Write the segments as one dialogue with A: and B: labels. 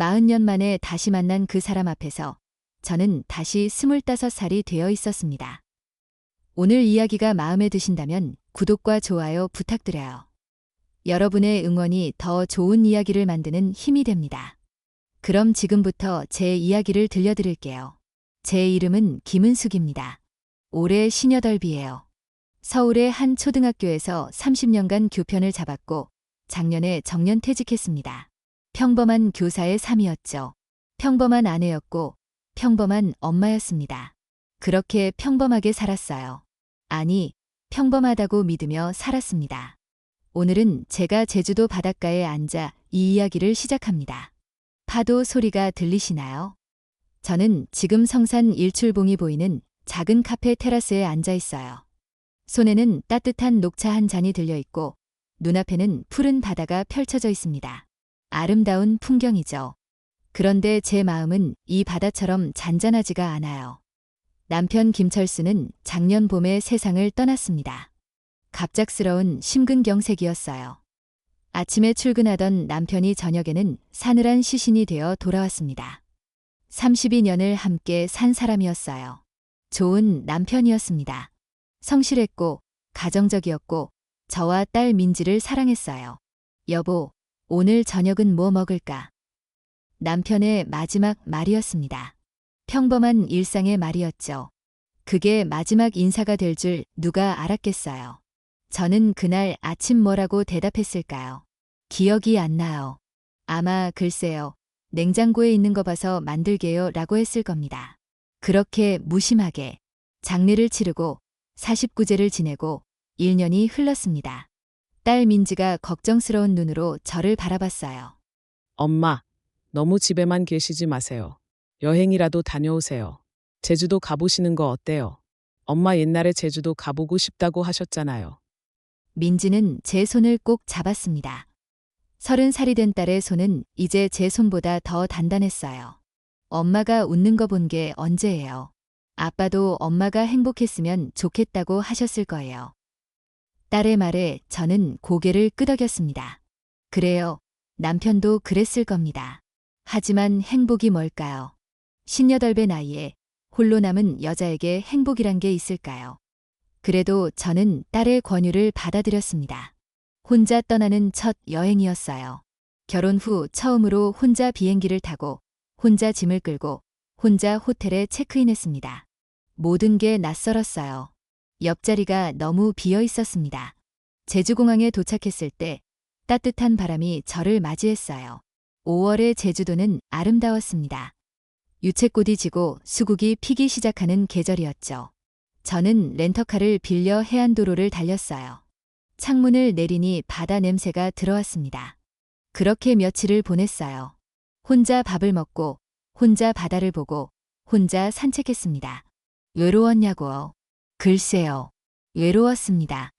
A: 40년 만에 다시 만난 그 사람 앞에서 저는 다시 25살이 되어 있었습니다. 오늘 이야기가 마음에 드신다면 구독과 좋아요 부탁드려요. 여러분의 응원이 더 좋은 이야기를 만드는 힘이 됩니다. 그럼 지금부터 제 이야기를 들려드릴게요. 제 이름은 김은숙입니다. 올해 58이에요. 서울의 한 초등학교에서 30년간 교편을 잡았고 작년에 정년퇴직했습니다. 평범한 교사의 삶이었죠. 평범한 아내였고 평범한 엄마였습니다. 그렇게 평범하게 살았어요. 아니, 평범하다고 믿으며 살았습니다. 오늘은 제가 제주도 바닷가에 앉아 이 이야기를 시작합니다. 파도 소리가 들리시나요? 저는 지금 성산 일출봉이 보이는 작은 카페 테라스에 앉아 있어요. 손에는 따뜻한 녹차 한 잔이 들려있고 눈앞에는 푸른 바다가 펼쳐져 있습니다. 아름다운 풍경이죠. 그런데 제 마음은 이 바다처럼 잔잔하지가 않아요. 남편 김철수는 작년 봄에 세상을 떠났습니다. 갑작스러운 심근경색이었어요. 아침에 출근하던 남편이 저녁에는 사늘한 시신이 되어 돌아왔습니다. 32년을 함께 산 사람이었어요. 좋은 남편이었습니다. 성실했고 가정적이었고 저와 딸 민지를 사랑했어요. 여보, 오늘 저녁은 뭐 먹을까? 남편의 마지막 말이었습니다. 평범한 일상의 말이었죠. 그게 마지막 인사가 될 줄 누가 알았겠어요. 저는 그날 아침 뭐라고 대답했을까요? 기억이 안 나요. 아마 글쎄요. 냉장고에 있는 거 봐서 만들게요 라고 했을 겁니다. 그렇게 무심하게 장례를 치르고 49제를 지내고 1년이 흘렀습니다. 딸 민지가 걱정스러운 눈으로 저를 바라봤어요.
B: 엄마, 너무 집에만 계시지 마세요. 여행이라도 다녀오세요. 제주도 가보시는 거 어때요? 엄마 옛날에 제주도 가보고 싶다고 하셨잖아요.
A: 민지는 제 손을 꼭 잡았습니다. 30살이 된 딸의 손은 이제 제 손보다 더 단단했어요. 엄마가 웃는 거 본 게 언제예요? 아빠도 엄마가 행복했으면 좋겠다고 하셨을 거예요. 딸의 말에 저는 고개를 끄덕였습니다. 그래요. 남편도 그랬을 겁니다. 하지만 행복이 뭘까요? 58배 나이에 홀로 남은 여자에게 행복이란 게 있을까요? 그래도 저는 딸의 권유를 받아들였습니다. 혼자 떠나는 첫 여행이었어요. 결혼 후 처음으로 혼자 비행기를 타고 혼자 짐을 끌고 혼자 호텔에 체크인했습니다. 모든 게 낯설었어요. 옆자리가 너무 비어 있었습니다. 제주공항에 도착했을 때 따뜻한 바람이 저를 맞이했어요. 5월의 제주도는 아름다웠습니다. 유채꽃이 지고 수국이 피기 시작하는 계절이었죠. 저는 렌터카를 빌려 해안도로를 달렸어요. 창문을 내리니 바다 냄새가 들어왔습니다. 그렇게 며칠을 보냈어요. 혼자 밥을 먹고 혼자 바다를 보고 혼자 산책했습니다. 외로웠냐고요? 글쎄요. 외로웠습니다.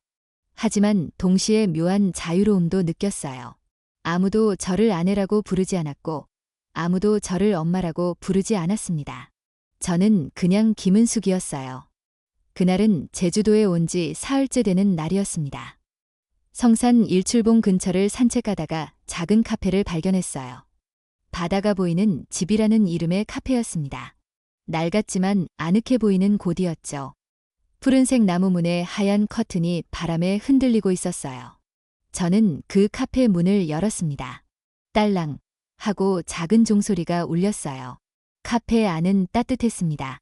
A: 하지만 동시에 묘한 자유로움도 느꼈어요. 아무도 저를 아내라고 부르지 않았고 아무도 저를 엄마라고 부르지 않았습니다. 저는 그냥 김은숙이었어요. 그날은 제주도에 온 지 사흘째 되는 날이었습니다. 성산 일출봉 근처를 산책하다가 작은 카페를 발견했어요. 바다가 보이는 집이라는 이름의 카페였습니다. 낡았지만 아늑해 보이는 곳이었죠. 푸른색 나무 문에 하얀 커튼이 바람에 흔들리고 있었어요. 저는 그 카페 문을 열었습니다. 딸랑 하고 작은 종소리가 울렸어요. 카페 안은 따뜻했습니다.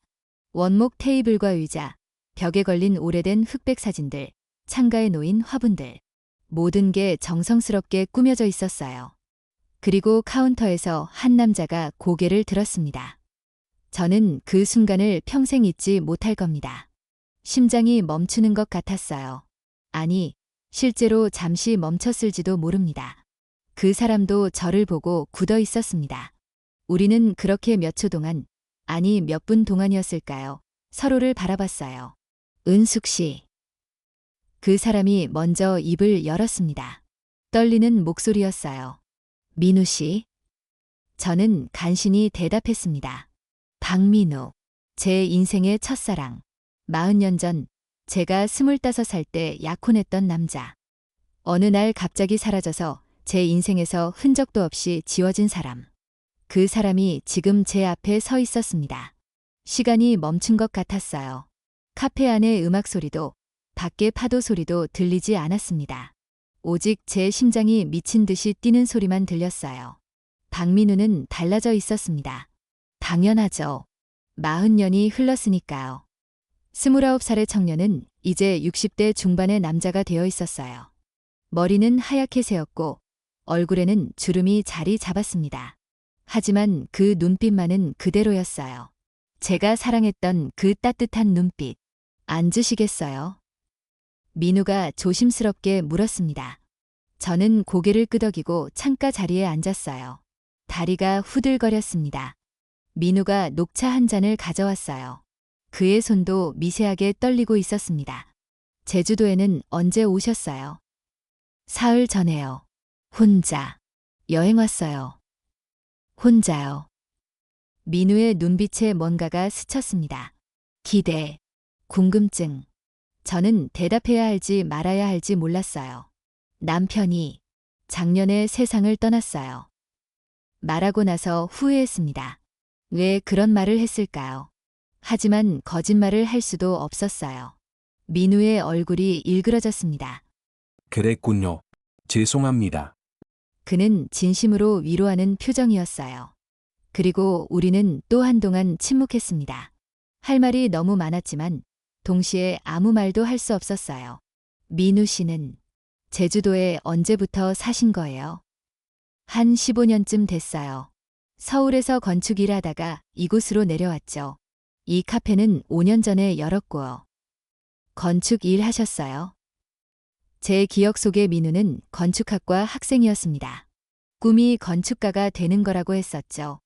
A: 원목 테이블과 의자, 벽에 걸린 오래된 흑백 사진들, 창가에 놓인 화분들. 모든 게 정성스럽게 꾸며져 있었어요. 그리고 카운터에서 한 남자가 고개를 들었습니다. 저는 그 순간을 평생 잊지 못할 겁니다. 심장이 멈추는 것 같았어요. 아니, 실제로 잠시 멈췄을지도 모릅니다. 그 사람도 저를 보고 굳어 있었습니다. 우리는 그렇게 몇 초 동안, 아니 몇 분 동안이었을까요? 서로를 바라봤어요. 은숙 씨. 그 사람이 먼저 입을 열었습니다. 떨리는 목소리였어요. 민우 씨. 저는 간신히 대답했습니다. 박민우. 제 인생의 첫사랑. 40년 전 제가 25살 때 약혼했던 남자. 어느 날 갑자기 사라져서 제 인생에서 흔적도 없이 지워진 사람. 그 사람이 지금 제 앞에 서 있었습니다. 시간이 멈춘 것 같았어요. 카페 안의 음악 소리도 밖의 파도 소리도 들리지 않았습니다. 오직 제 심장이 미친 듯이 뛰는 소리만 들렸어요. 박민우는 달라져 있었습니다. 당연하죠. 40년이 흘렀으니까요. 29살의 청년은 이제 60대 중반의 남자가 되어 있었어요. 머리는 하얗게 새었고 얼굴에는 주름이 자리 잡았습니다. 하지만 그 눈빛만은 그대로였어요. 제가 사랑했던 그 따뜻한 눈빛. 앉으시겠어요? 민우가 조심스럽게 물었습니다. 저는 고개를 끄덕이고 창가 자리에 앉았어요. 다리가 후들거렸습니다. 민우가 녹차 한 잔을 가져왔어요. 그의 손도 미세하게 떨리고 있었습니다. 제주도에는 언제 오셨어요? 사흘 전에요. 혼자. 여행 왔어요. 혼자요. 민우의 눈빛에 뭔가가 스쳤습니다. 기대, 궁금증. 저는 대답해야 할지 말아야 할지 몰랐어요. 남편이 작년에 세상을 떠났어요. 말하고 나서 후회했습니다. 왜 그런 말을 했을까요? 하지만 거짓말을 할 수도 없었어요. 민우의 얼굴이 일그러졌습니다.
C: 그랬군요. 죄송합니다.
A: 그는 진심으로 위로하는 표정이었어요. 그리고 우리는 또 한동안 침묵했습니다. 할 말이 너무 많았지만 동시에 아무 말도 할 수 없었어요. 민우 씨는 제주도에 언제부터 사신 거예요? 한 15년쯤 됐어요. 서울에서 건축 일하다가 이곳으로 내려왔죠. 이 카페는 5년 전에 열었고요. 건축 일 하셨어요? 제 기억 속의 민우는 건축학과 학생이었습니다. 꿈이 건축가가 되는 거라고 했었죠.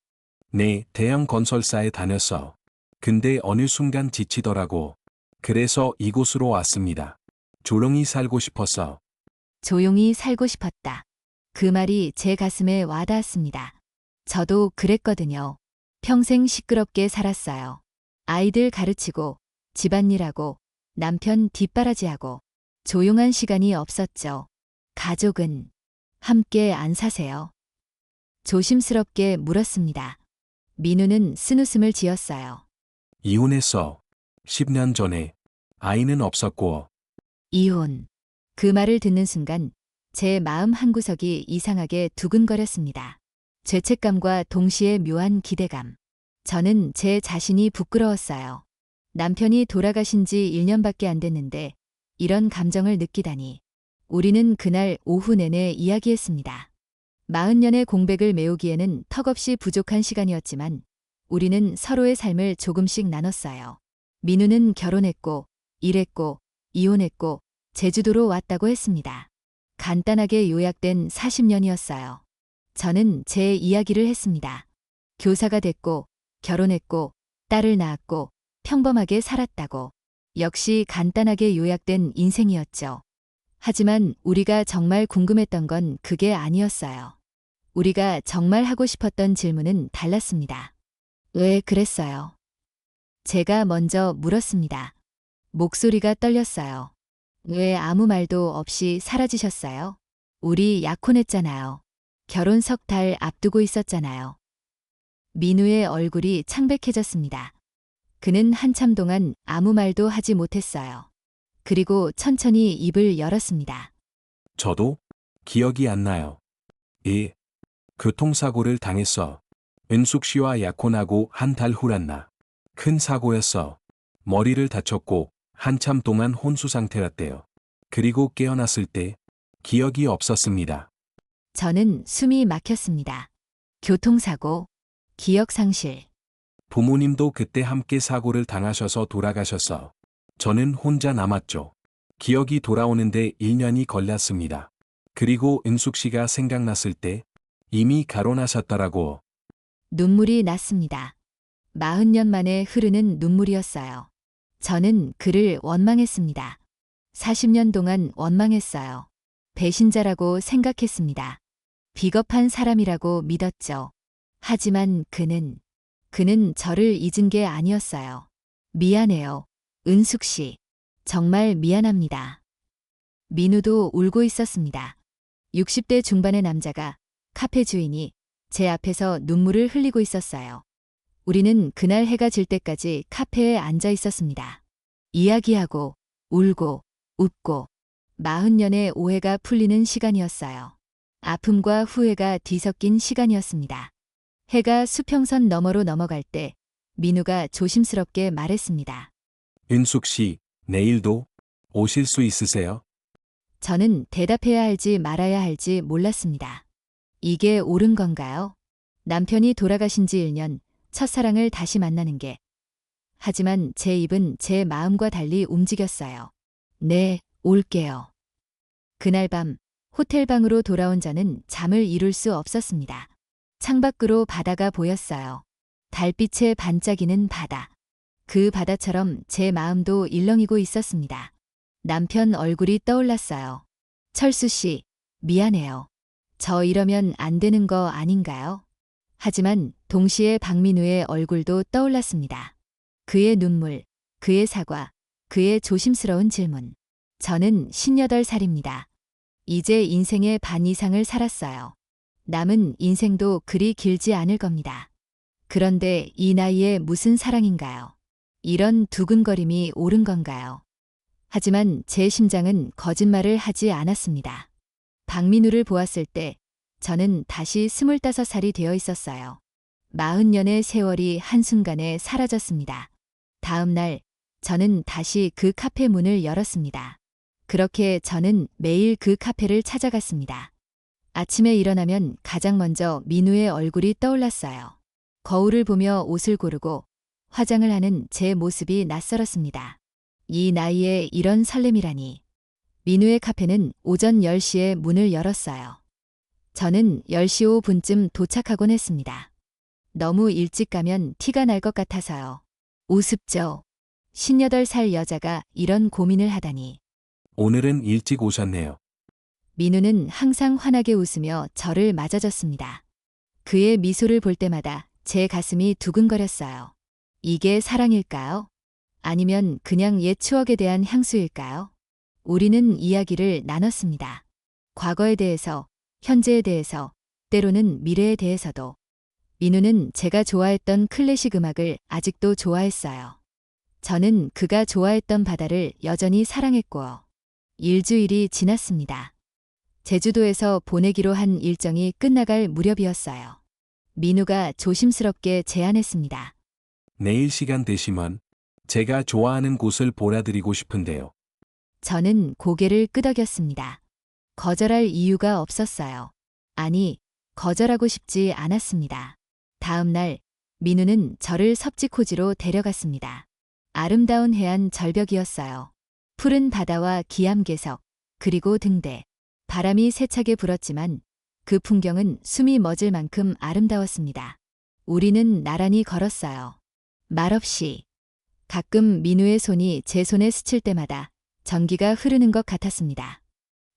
C: 네, 대형 건설사에 다녔어. 근데 어느 순간 지치더라고. 그래서 이곳으로 왔습니다. 조용히 살고 싶었어.
A: 조용히 살고 싶었다. 그 말이 제 가슴에 와닿았습니다. 저도 그랬거든요. 평생 시끄럽게 살았어요. 아이들 가르치고, 집안일하고, 남편 뒷바라지하고, 조용한 시간이 없었죠. 가족은 함께 안 사세요? 조심스럽게 물었습니다. 민우는 쓴웃음을 지었어요.
C: 이혼했어. 10년 전에. 아이는 없었고.
A: 이혼. 그 말을 듣는 순간 제 마음 한구석이 이상하게 두근거렸습니다. 죄책감과 동시에 묘한 기대감. 저는 제 자신이 부끄러웠어요. 남편이 돌아가신 지 1년밖에 안 됐는데 이런 감정을 느끼다니. 우리는 그날 오후 내내 이야기했습니다. 40년의 공백을 메우기에는 턱없이 부족한 시간이었지만 우리는 서로의 삶을 조금씩 나눴어요. 민우는 결혼했고, 일했고, 이혼했고, 제주도로 왔다고 했습니다. 간단하게 요약된 40년이었어요. 저는 제 이야기를 했습니다. 교사가 됐고, 결혼했고, 딸을 낳았고, 평범하게 살았다고. 역시 간단하게 요약된 인생이었죠. 하지만 우리가 정말 궁금했던 건 그게 아니었어요. 우리가 정말 하고 싶었던 질문은 달랐습니다. 왜 그랬어요? 제가 먼저 물었습니다. 목소리가 떨렸어요. 왜 아무 말도 없이 사라지셨어요? 우리 약혼했잖아요. 결혼 석 달 앞두고 있었잖아요. 민우의 얼굴이 창백해졌습니다. 그는 한참 동안 아무 말도 하지 못했어요. 그리고 천천히 입을 열었습니다.
C: 저도 기억이 안 나요. 예. 교통사고를 당했어. 은숙 씨와 약혼하고 한 달 후란나. 큰 사고였어. 머리를 다쳤고 한참 동안 혼수 상태였대요. 그리고 깨어났을 때 기억이 없었습니다.
A: 저는 숨이 막혔습니다. 교통사고, 기억상실.
C: 부모님도 그때 함께 사고를 당하셔서 돌아가셨어. 저는 혼자 남았죠. 기억이 돌아오는데 1년이 걸렸습니다. 그리고 은숙 씨가 생각났을 때 이미 결혼하셨더라고.
A: 눈물이 났습니다. 40년 만에 흐르는 눈물이었어요. 저는 그를 원망했습니다. 40년 동안 원망했어요. 배신자라고 생각했습니다. 비겁한 사람이라고 믿었죠. 하지만 그는 저를 잊은 게 아니었어요. 미안해요. 은숙 씨. 정말 미안합니다. 민우도 울고 있었습니다. 60대 중반의 남자가 카페 주인이 제 앞에서 눈물을 흘리고 있었어요. 우리는 그날 해가 질 때까지 카페에 앉아 있었습니다. 이야기하고, 울고, 웃고, 40년의 오해가 풀리는 시간이었어요. 아픔과 후회가 뒤섞인 시간이었습니다. 해가 수평선 너머로 넘어갈 때 민우가 조심스럽게 말했습니다.
C: 은숙 씨, 내일도 오실 수 있으세요?
A: 저는 대답해야 할지 말아야 할지 몰랐습니다. 이게 옳은 건가요? 남편이 돌아가신 지 1년, 첫사랑을 다시 만나는 게. 하지만 제 입은 제 마음과 달리 움직였어요. 네, 올게요. 그날 밤 호텔 방으로 돌아온 저는 잠을 이룰 수 없었습니다. 창밖으로 바다가 보였어요. 달빛에 반짝이는 바다. 그 바다처럼 제 마음도 일렁이고 있었습니다. 남편 얼굴이 떠올랐어요. 철수 씨, 미안해요. 저 이러면 안 되는 거 아닌가요? 하지만 동시에 박민우의 얼굴도 떠올랐습니다. 그의 눈물, 그의 사과, 그의 조심스러운 질문. 저는 58살입니다. 이제 인생의 반 이상을 살았어요. 남은 인생도 그리 길지 않을 겁니다. 그런데 이 나이에 무슨 사랑인가요? 이런 두근거림이 옳은 건가요? 하지만 제 심장은 거짓말을 하지 않았습니다. 박민우를 보았을 때 저는 다시 25살이 되어 있었어요. 40년의 세월이 한순간에 사라졌습니다. 다음 날 저는 다시 그 카페 문을 열었습니다. 그렇게 저는 매일 그 카페를 찾아갔습니다. 아침에 일어나면 가장 먼저 민우의 얼굴이 떠올랐어요. 거울을 보며 옷을 고르고 화장을 하는 제 모습이 낯설었습니다. 이 나이에 이런 설렘이라니. 민우의 카페는 오전 10시에 문을 열었어요. 저는 10시 5분쯤 도착하곤 했습니다. 너무 일찍 가면 티가 날 것 같아서요. 우습죠. 58살 여자가 이런 고민을 하다니.
C: 오늘은 일찍 오셨네요.
A: 민우는 항상 환하게 웃으며 저를 맞아줬습니다. 그의 미소를 볼 때마다 제 가슴이 두근거렸어요. 이게 사랑일까요? 아니면 그냥 옛 추억에 대한 향수일까요? 우리는 이야기를 나눴습니다. 과거에 대해서, 현재에 대해서, 때로는 미래에 대해서도. 민우는 제가 좋아했던 클래식 음악을 아직도 좋아했어요. 저는 그가 좋아했던 바다를 여전히 사랑했고요. 일주일이 지났습니다. 제주도에서 보내기로 한 일정이 끝나갈 무렵이었어요. 민우가 조심스럽게 제안했습니다.
C: 내일 시간 되시면 제가 좋아하는 곳을 보라드리고 싶은데요.
A: 저는 고개를 끄덕였습니다. 거절할 이유가 없었어요. 아니, 거절하고 싶지 않았습니다. 다음 날 민우는 저를 섭지코지로 데려갔습니다. 아름다운 해안 절벽이었어요. 푸른 바다와 기암괴석, 그리고 등대. 바람이 세차게 불었지만 그 풍경은 숨이 멎을 만큼 아름다웠습니다. 우리는 나란히 걸었어요. 말없이. 가끔 민우의 손이 제 손에 스칠 때마다 전기가 흐르는 것 같았습니다.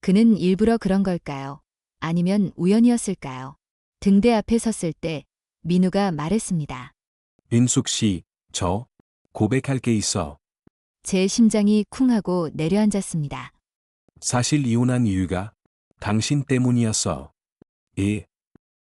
A: 그는 일부러 그런 걸까요? 아니면 우연이었을까요? 등대 앞에 섰을 때 민우가 말했습니다.
C: 은숙 씨, 저 고백할 게 있어.
A: 제 심장이 쿵 하고 내려앉았습니다.
C: 사실 이혼한 이유가 당신 때문이었어.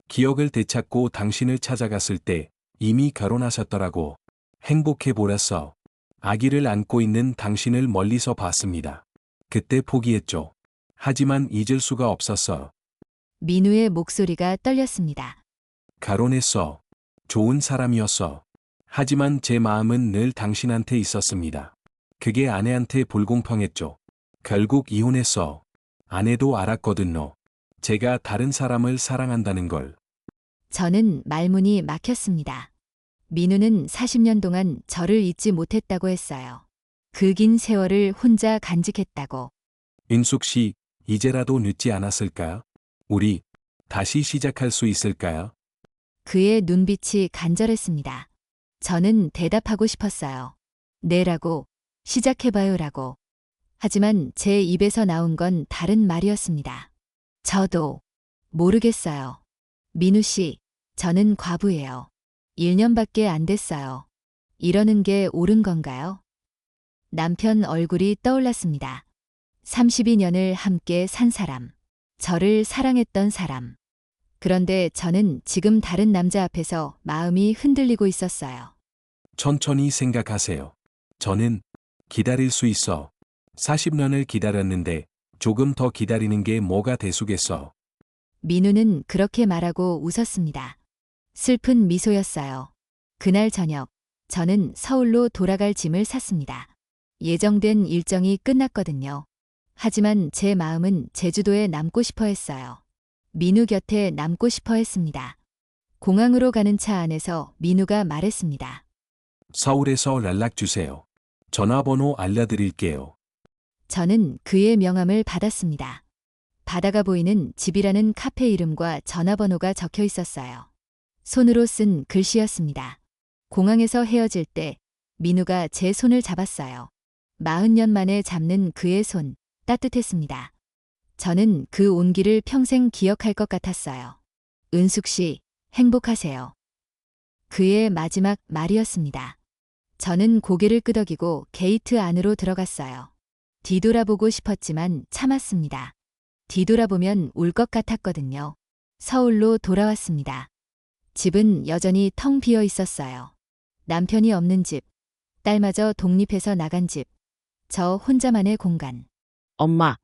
C: 기억을 되찾고 당신을 찾아갔을 때 이미 결혼하셨더라고. 행복해 보였어. 아기를 안고 있는 당신을 멀리서 봤습니다. 그때 포기했죠. 하지만 잊을 수가 없었어.
A: 민우의 목소리가 떨렸습니다.
C: 결혼했어. 좋은 사람이었어. 하지만 제 마음은 늘 당신한테 있었습니다. 그게 아내한테 불공평했죠. 결국 이혼했어. 아내도 알았거든요. 제가 다른 사람을 사랑한다는 걸.
A: 저는 말문이 막혔습니다. 민우는 40년 동안 저를 잊지 못했다고 했어요. 그 긴 세월을 혼자 간직했다고.
C: 은숙 씨, 이제라도 늦지 않았을까요? 우리 다시 시작할 수 있을까요?
A: 그의 눈빛이 간절했습니다. 저는 대답하고 싶었어요. 네라고, 시작해봐요라고. 하지만 제 입에서 나온 건 다른 말이었습니다. 저도 모르겠어요. 민우 씨, 저는 과부예요. 1년밖에 안 됐어요. 이러는 게 옳은 건가요? 남편 얼굴이 떠올랐습니다. 32년을 함께 산 사람. 저를 사랑했던 사람. 그런데 저는 지금 다른 남자 앞에서 마음이 흔들리고 있었어요.
C: 천천히 생각하세요. 저는 기다릴 수 있어. 40년을 기다렸는데 조금 더 기다리는 게 뭐가 대수겠어.
A: 민우는 그렇게 말하고 웃었습니다. 슬픈 미소였어요. 그날 저녁, 저는 서울로 돌아갈 짐을 샀습니다. 예정된 일정이 끝났거든요. 하지만 제 마음은 제주도에 남고 싶어 했어요. 민우 곁에 남고 싶어 했습니다. 공항으로 가는 차 안에서 민우가 말했습니다.
C: 서울에서 연락 주세요. 전화번호 알려드릴게요.
A: 저는 그의 명함을 받았습니다. 바다가 보이는 집이라는 카페 이름과 전화번호가 적혀 있었어요. 손으로 쓴 글씨였습니다. 공항에서 헤어질 때 민우가 제 손을 잡았어요. 40년 만에 잡는 그의 손, 따뜻했습니다. 저는 그 온기를 평생 기억할 것 같았어요. 은숙 씨, 행복하세요. 그의 마지막 말이었습니다. 저는 고개를 끄덕이고 게이트 안으로 들어갔어요. 뒤돌아보고 싶었지만 참았습니다. 뒤돌아보면 울 것 같았거든요. 서울로 돌아왔습니다. 집은 여전히 텅 비어 있었어요. 남편이 없는 집, 딸마저 독립해서 나간 집, 저 혼자만의 공간.
B: 엄마,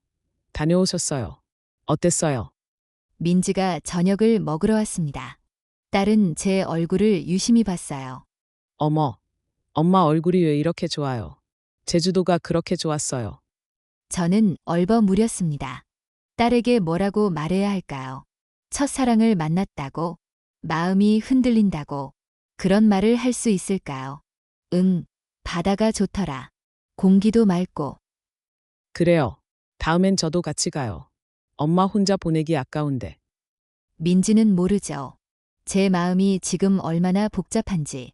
B: 다녀오셨어요. 어땠어요?
A: 민지가 저녁을 먹으러 왔습니다. 딸은 제 얼굴을 유심히 봤어요.
B: 어머, 엄마 얼굴이 왜 이렇게 좋아요? 제주도가 그렇게 좋았어요.
A: 저는 얼버무렸습니다. 딸에게 뭐라고 말해야 할까요? 첫사랑을 만났다고, 마음이 흔들린다고, 그런 말을 할 수 있을까요? 바다가 좋더라. 공기도 맑고.
B: 그래요. 다음엔 저도 같이 가요. 엄마 혼자 보내기 아까운데.
A: 민지는 모르죠. 제 마음이 지금 얼마나 복잡한지.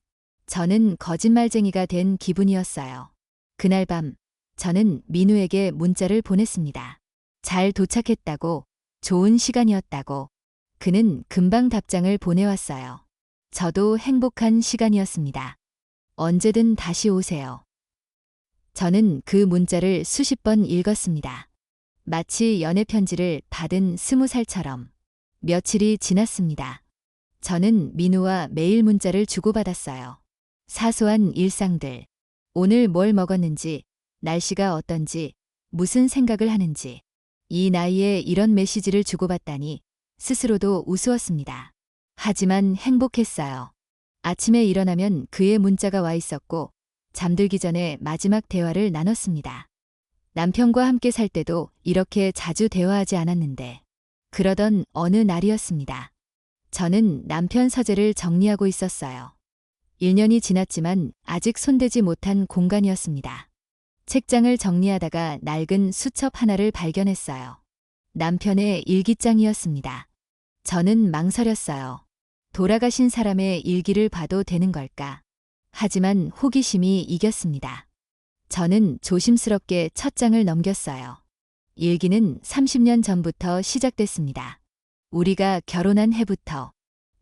A: 저는 거짓말쟁이가 된 기분이었어요. 그날 밤, 저는 민우에게 문자를 보냈습니다. 잘 도착했다고, 좋은 시간이었다고. 그는 금방 답장을 보내왔어요. 저도 행복한 시간이었습니다. 언제든 다시 오세요. 저는 그 문자를 수십 번 읽었습니다. 마치 연애 편지를 받은 20살처럼. 며칠이 지났습니다. 저는 민우와 매일 문자를 주고받았어요. 사소한 일상들. 오늘 뭘 먹었는지, 날씨가 어떤지, 무슨 생각을 하는지. 이 나이에 이런 메시지를 주고받다니 스스로도 우스웠습니다. 하지만 행복했어요. 아침에 일어나면 그의 문자가 와 있었고 잠들기 전에 마지막 대화를 나눴습니다. 남편과 함께 살 때도 이렇게 자주 대화하지 않았는데 그러던 어느 날이었습니다. 저는 남편 서재를 정리하고 있었어요. 1년이 지났지만 아직 손대지 못한 공간이었습니다. 책장을 정리하다가 낡은 수첩 하나를 발견했어요. 남편의 일기장이었습니다. 저는 망설였어요. 돌아가신 사람의 일기를 봐도 되는 걸까? 하지만 호기심이 이겼습니다. 저는 조심스럽게 첫 장을 넘겼어요. 일기는 30년 전부터 시작됐습니다. 우리가 결혼한 해부터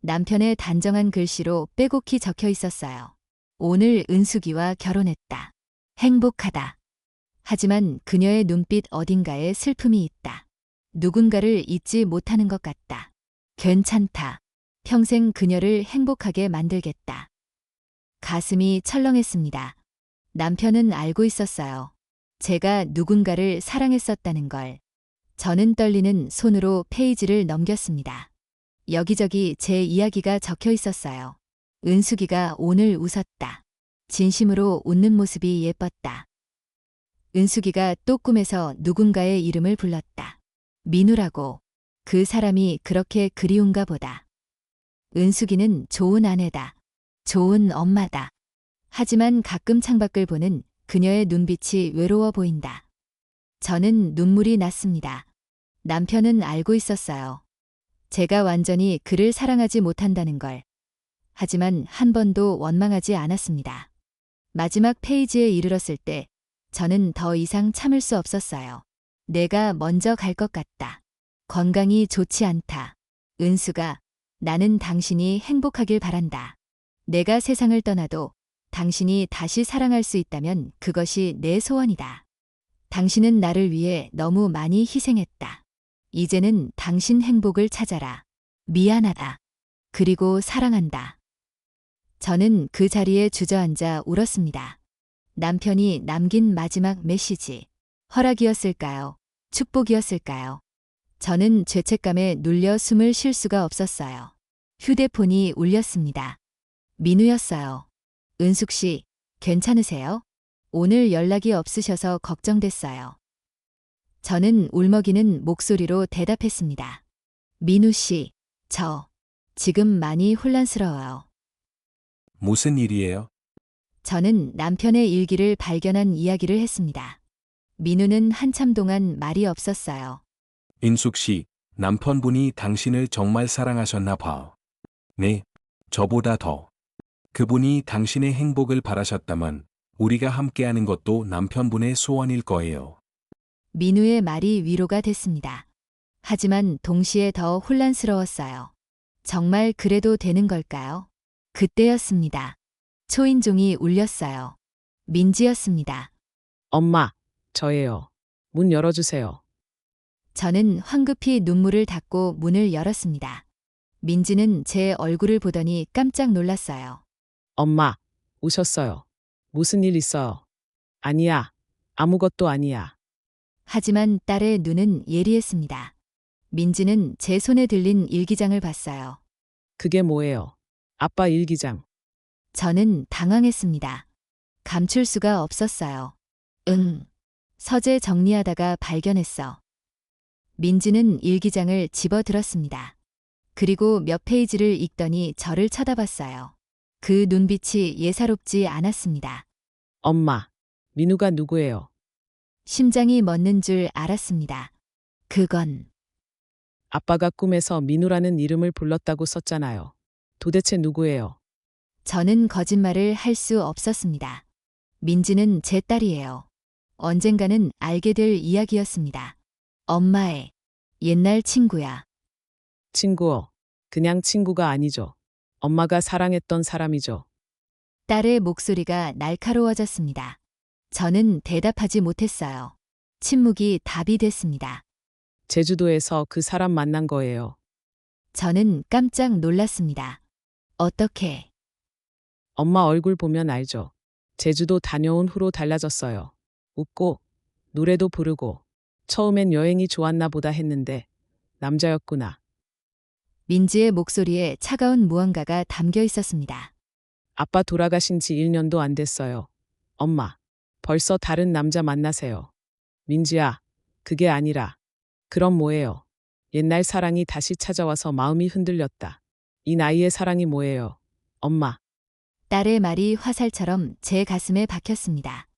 A: 남편의 단정한 글씨로 빼곡히 적혀 있었어요. 오늘 은숙이와 결혼했다. 행복하다. 하지만 그녀의 눈빛 어딘가에 슬픔이 있다. 누군가를 잊지 못하는 것 같다. 괜찮다. 평생 그녀를 행복하게 만들겠다. 가슴이 철렁했습니다. 남편은 알고 있었어요. 제가 누군가를 사랑했었다는 걸. 저는 떨리는 손으로 페이지를 넘겼습니다. 여기저기 제 이야기가 적혀 있었어요. 은숙이가 오늘 웃었다. 진심으로 웃는 모습이 예뻤다. 은숙이가 또 꿈에서 누군가의 이름을 불렀다. 민우라고. 그 사람이 그렇게 그리운가 보다. 은숙이는 좋은 아내다. 좋은 엄마다. 하지만 가끔 창밖을 보는 그녀의 눈빛이 외로워 보인다. 저는 눈물이 났습니다. 남편은 알고 있었어요. 제가 완전히 그를 사랑하지 못한다는 걸. 하지만 한 번도 원망하지 않았습니다. 마지막 페이지에 이르렀을 때 저는 더 이상 참을 수 없었어요. 내가 먼저 갈 것 같다. 건강이 좋지 않다. 은수가, 나는 당신이 행복하길 바란다. 내가 세상을 떠나도 당신이 다시 사랑할 수 있다면 그것이 내 소원이다. 당신은 나를 위해 너무 많이 희생했다. 이제는 당신 행복을 찾아라. 미안하다. 그리고 사랑한다. 저는 그 자리에 주저앉아 울었습니다. 남편이 남긴 마지막 메시지. 허락이었을까요? 축복이었을까요? 저는 죄책감에 눌려 숨을 쉴 수가 없었어요. 휴대폰이 울렸습니다. 민우였어요. 은숙 씨, 괜찮으세요? 오늘 연락이 없으셔서 걱정됐어요. 저는 울먹이는 목소리로 대답했습니다. 민우 씨, 저 지금 많이 혼란스러워요.
C: 무슨 일이에요?
A: 저는 남편의 일기를 발견한 이야기를 했습니다. 민우는 한참 동안 말이 없었어요.
C: 인숙 씨, 남편분이 당신을 정말 사랑하셨나 봐. 네, 저보다 더. 그분이 당신의 행복을 바라셨다면 우리가 함께하는 것도 남편분의 소원일 거예요.
A: 민우의 말이 위로가 됐습니다. 하지만 동시에 더 혼란스러웠어요. 정말 그래도 되는 걸까요? 그때였습니다. 초인종이 울렸어요. 민지였습니다.
B: 엄마, 저예요. 문 열어주세요.
A: 저는 황급히 눈물을 닦고 문을 열었습니다. 민지는 제 얼굴을 보더니 깜짝 놀랐어요.
B: 엄마, 오셨어요. 무슨 일 있어요? 아니야. 아무것도 아니야.
A: 하지만 딸의 눈은 예리했습니다. 민지는 제 손에 들린 일기장을 봤어요.
B: 그게 뭐예요? 아빠 일기장.
A: 저는 당황했습니다. 감출 수가 없었어요. 서재 정리하다가 발견했어. 민지는 일기장을 집어들었습니다. 그리고 몇 페이지를 읽더니 저를 쳐다봤어요. 그 눈빛이 예사롭지 않았습니다.
B: 엄마, 민우가 누구예요?
A: 심장이 멎는 줄 알았습니다. 그건
B: 아빠가 꿈에서 민우라는 이름을 불렀다고 썼잖아요. 도대체 누구예요?
A: 저는 거짓말을 할 수 없었습니다. 민지는 제 딸이에요. 언젠가는 알게 될 이야기였습니다. 엄마의 옛날 친구야.
B: 친구요. 그냥 친구가 아니죠. 엄마가 사랑했던 사람이죠.
A: 딸의 목소리가 날카로워졌습니다. 저는 대답하지 못했어요. 침묵이 답이 됐습니다.
B: 제주도에서 그 사람 만난 거예요.
A: 저는 깜짝 놀랐습니다. 어떻게?
B: 엄마 얼굴 보면 알죠. 제주도 다녀온 후로 달라졌어요. 웃고, 노래도 부르고, 처음엔 여행이 좋았나 보다 했는데, 남자였구나.
A: 민지의 목소리에 차가운 무언가가 담겨 있었습니다.
B: 아빠 돌아가신 지 1년도 안 됐어요. 엄마, 벌써 다른 남자 만나세요. 민지야, 그게 아니라. 그럼 뭐예요? 옛날 사랑이 다시 찾아와서 마음이 흔들렸다. 이 나이의 사랑이 뭐예요? 엄마,
A: 딸의 말이 화살처럼 제 가슴에 박혔습니다.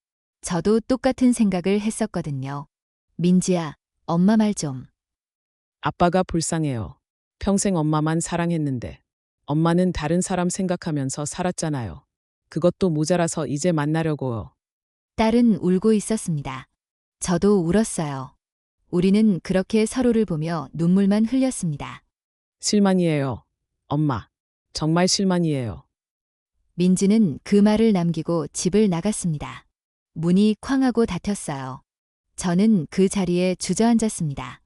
A: 저도 똑같은 생각을 했었거든요. 민지야, 엄마 말 좀.
B: 아빠가 불쌍해요. 평생 엄마만 사랑했는데. 엄마는 다른 사람 생각하면서 살았잖아요. 그것도 모자라서 이제 만나려고요.
A: 딸은 울고 있었습니다. 저도 울었어요. 우리는 그렇게 서로를 보며 눈물만 흘렸습니다.
B: 실망이에요. 엄마, 정말 실망이에요.
A: 민지는 그 말을 남기고 집을 나갔습니다. 문이 쾅 하고 닫혔어요. 저는 그 자리에 주저앉았습니다.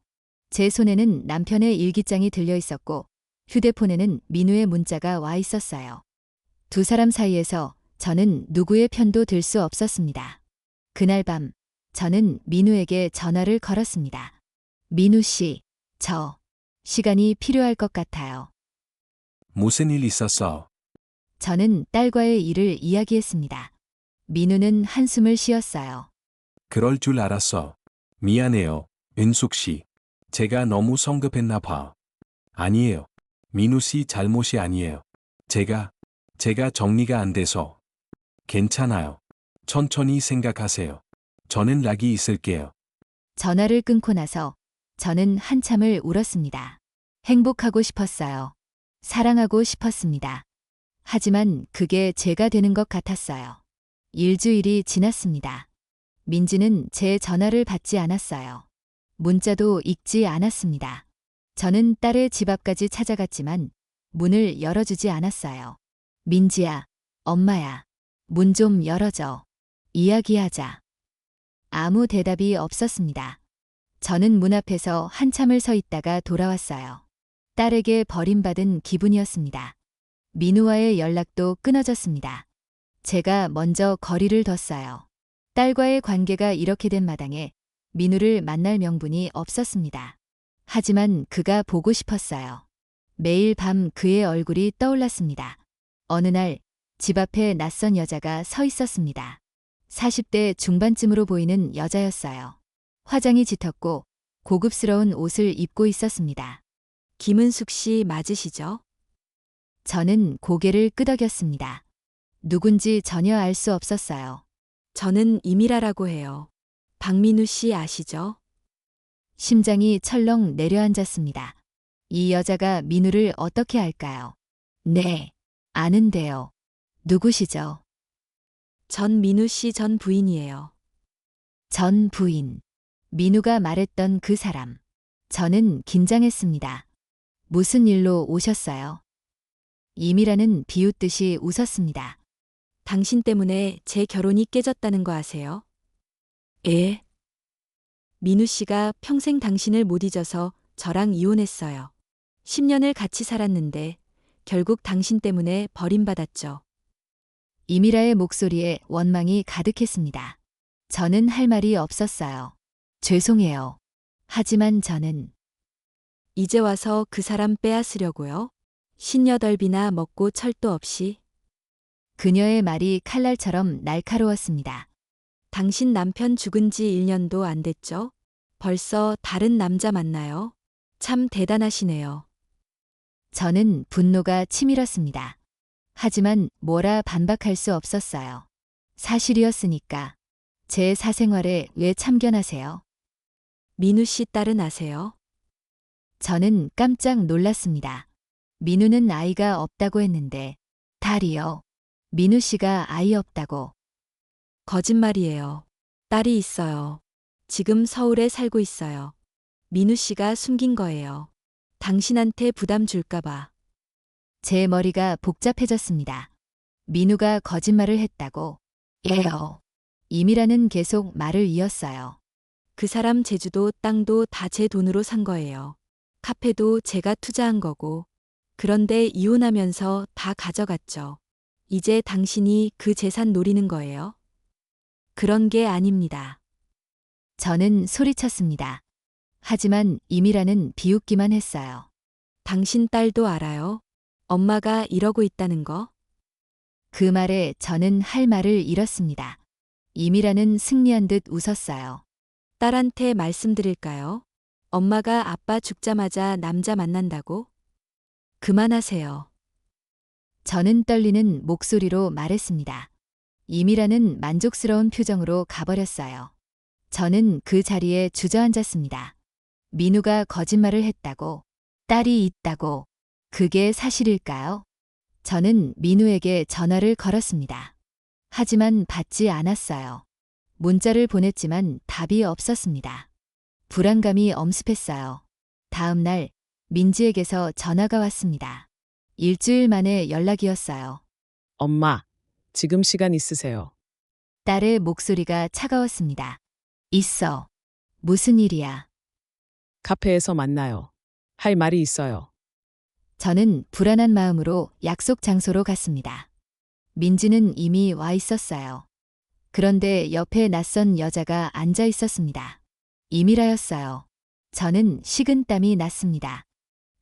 A: 제 손에는 남편의 일기장이 들려 있었고 휴대폰에는 민우의 문자가 와 있었어요. 두 사람 사이에서 저는 누구의 편도 들 수 없었습니다. 그날 밤 저는 민우에게 전화를 걸었습니다. 민우 씨, 저 시간이 필요할 것 같아요.
C: 무슨 일 있었어?
A: 저는 딸과의 일을 이야기했습니다. 민우는 한숨을 쉬었어요.
C: 그럴 줄 알았어. 미안해요, 은숙 씨. 제가 너무 성급했나 봐. 아니에요. 민우 씨 잘못이 아니에요. 제가 정리가 안 돼서. 괜찮아요. 천천히 생각하세요. 저는 락이 있을게요.
A: 전화를 끊고 나서 저는 한참을 울었습니다. 행복하고 싶었어요. 사랑하고 싶었습니다. 하지만 그게 제가 되는 것 같았어요. 일주일이 지났습니다. 민지는 제 전화를 받지 않았어요. 문자도 읽지 않았습니다. 저는 딸의 집 앞까지 찾아갔지만 문을 열어주지 않았어요. 민지야, 엄마야, 문 좀 열어줘. 이야기하자. 아무 대답이 없었습니다. 저는 문 앞에서 한참을 서 있다가 돌아왔어요. 딸에게 버림받은 기분이었습니다. 민우와의 연락도 끊어졌습니다. 제가 먼저 거리를 뒀어요. 딸과의 관계가 이렇게 된 마당에 민우를 만날 명분이 없었습니다. 하지만 그가 보고 싶었어요. 매일 밤 그의 얼굴이 떠올랐습니다. 어느 날 집 앞에 낯선 여자가 서 있었습니다. 40대 중반쯤으로 보이는 여자였어요. 화장이 짙었고 고급스러운 옷을 입고 있었습니다.
D: 김은숙 씨 맞으시죠?
A: 저는 고개를 끄덕였습니다. 누군지 전혀 알 수 없었어요.
D: 저는 이미라라고 해요. 박민우 씨 아시죠?
A: 심장이 철렁 내려앉았습니다. 이 여자가 민우를 어떻게 알까요? 네, 아는데요. 누구시죠?
D: 전 민우 씨 전 부인이에요.
A: 전 부인. 민우가 말했던 그 사람. 저는 긴장했습니다. 무슨 일로 오셨어요? 이미라는 비웃듯이 웃었습니다.
D: 당신 때문에 제 결혼이 깨졌다는 거 아세요?
A: 예?
D: 민우 씨가 평생 당신을 못 잊어서 저랑 이혼했어요. 10년을 같이 살았는데 결국 당신 때문에 버림받았죠.
A: 이미라의 목소리에 원망이 가득했습니다. 저는 할 말이 없었어요. 죄송해요. 하지만 저는
D: 이제 와서 그 사람 빼앗으려고요? 신여덟비나 먹고 철도 없이
A: 그녀의 말이 칼날처럼 날카로웠습니다.
D: 당신 남편 죽은 지 1년도 안 됐죠? 벌써 다른 남자 만나요? 참 대단하시네요.
A: 저는 분노가 치밀었습니다. 하지만 뭐라 반박할 수 없었어요. 사실이었으니까. 제 사생활에 왜 참견하세요?
D: 민우 씨 딸은 아세요?
A: 저는 깜짝 놀랐습니다. 민우는 아이가 없다고 했는데, 딸이요. 민우 씨가 아이 없다고.
D: 거짓말이에요. 딸이 있어요. 지금 서울에 살고 있어요. 민우 씨가 숨긴 거예요. 당신한테 부담 줄까봐.
A: 제 머리가 복잡해졌습니다. 민우가 거짓말을 했다고. 예요. 이미라는 계속 말을 이었어요.
D: 그 사람 제주도 땅도 다 제 돈으로 산 거예요. 카페도 제가 투자한 거고. 그런데 이혼하면서 다 가져갔죠. 이제 당신이 그 재산 노리는 거예요? 그런 게 아닙니다.
A: 저는 소리쳤습니다. 하지만 이미라는 비웃기만 했어요.
D: 당신 딸도 알아요? 엄마가 이러고 있다는 거?
A: 그 말에 저는 할 말을 잃었습니다. 이미라는 승리한 듯 웃었어요.
D: 딸한테 말씀드릴까요? 엄마가 아빠 죽자마자 남자 만난다고? 그만하세요.
A: 저는 떨리는 목소리로 말했습니다. 이미라는 만족스러운 표정으로 가버렸어요. 저는 그 자리에 주저앉았습니다. 민우가 거짓말을 했다고, 딸이 있다고, 그게 사실일까요? 저는 민우에게 전화를 걸었습니다. 하지만 받지 않았어요. 문자를 보냈지만 답이 없었습니다. 불안감이 엄습했어요. 다음 날 민지에게서 전화가 왔습니다. 일주일 만에 연락이었어요.
B: 엄마, 지금 시간 있으세요?
A: 딸의 목소리가 차가웠습니다. 있어. 무슨 일이야?
B: 카페에서 만나요. 할 말이 있어요.
A: 저는 불안한 마음으로 약속 장소로 갔습니다. 민지는 이미 와 있었어요. 그런데 옆에 낯선 여자가 앉아 있었습니다. 이미라였어요. 저는 식은땀이 났습니다.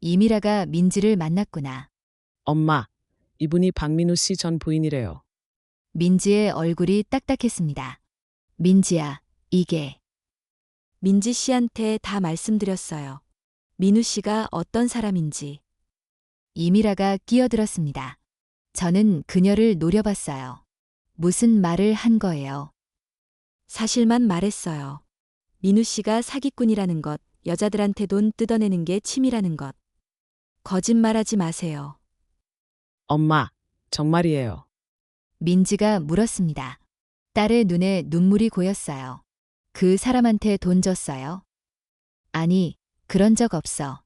A: 이미라가 민지를 만났구나.
B: 엄마, 이분이 박민우 씨 전 부인이래요.
A: 민지의 얼굴이 딱딱했습니다. 민지야, 이게.
D: 민지 씨한테 다 말씀드렸어요. 민우 씨가 어떤 사람인지.
A: 이미라가 끼어들었습니다. 저는 그녀를 노려봤어요. 무슨 말을 한 거예요?
D: 사실만 말했어요. 민우 씨가 사기꾼이라는 것, 여자들한테 돈 뜯어내는 게 취미라는 것. 거짓말하지 마세요.
B: 엄마, 정말이에요.
A: 민지가 물었습니다. 딸의 눈에 눈물이 고였어요. 그 사람한테 돈 줬어요? 아니, 그런 적 없어.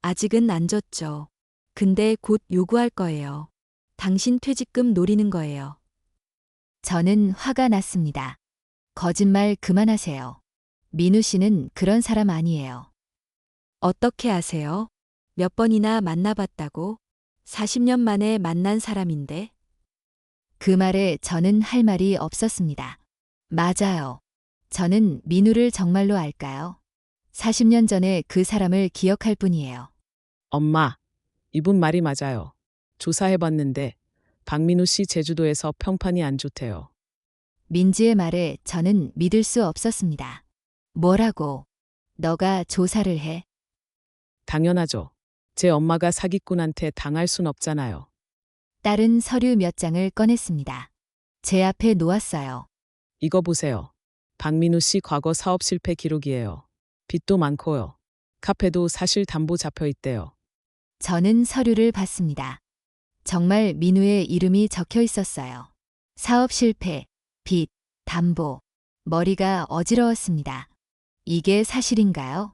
D: 아직은 안 줬죠. 근데 곧 요구할 거예요. 당신 퇴직금 노리는 거예요.
A: 저는 화가 났습니다. 거짓말 그만하세요. 민우 씨는 그런 사람 아니에요.
D: 어떻게 아세요? 몇 번이나 만나봤다고? 40년 만에 만난 사람인데?
A: 그 말에 저는 할 말이 없었습니다. 맞아요. 저는 민우를 정말로 알까요? 40년 전에 그 사람을 기억할 뿐이에요.
B: 엄마, 이분 말이 맞아요. 조사해봤는데 박민우 씨 제주도에서 평판이 안 좋대요.
A: 민지의 말에 저는 믿을 수 없었습니다. 뭐라고? 너가 조사를 해?
B: 당연하죠. 제 엄마가 사기꾼한테 당할 순 없잖아요.
A: 딸은 서류 몇 장을 꺼냈습니다. 제 앞에 놓았어요.
B: 이거 보세요. 박민우 씨 과거 사업 실패 기록이에요. 빚도 많고요. 카페도 사실 담보 잡혀 있대요.
A: 저는 서류를 봤습니다. 정말 민우의 이름이 적혀 있었어요. 사업 실패, 빚, 담보. 머리가 어지러웠습니다. 이게 사실인가요?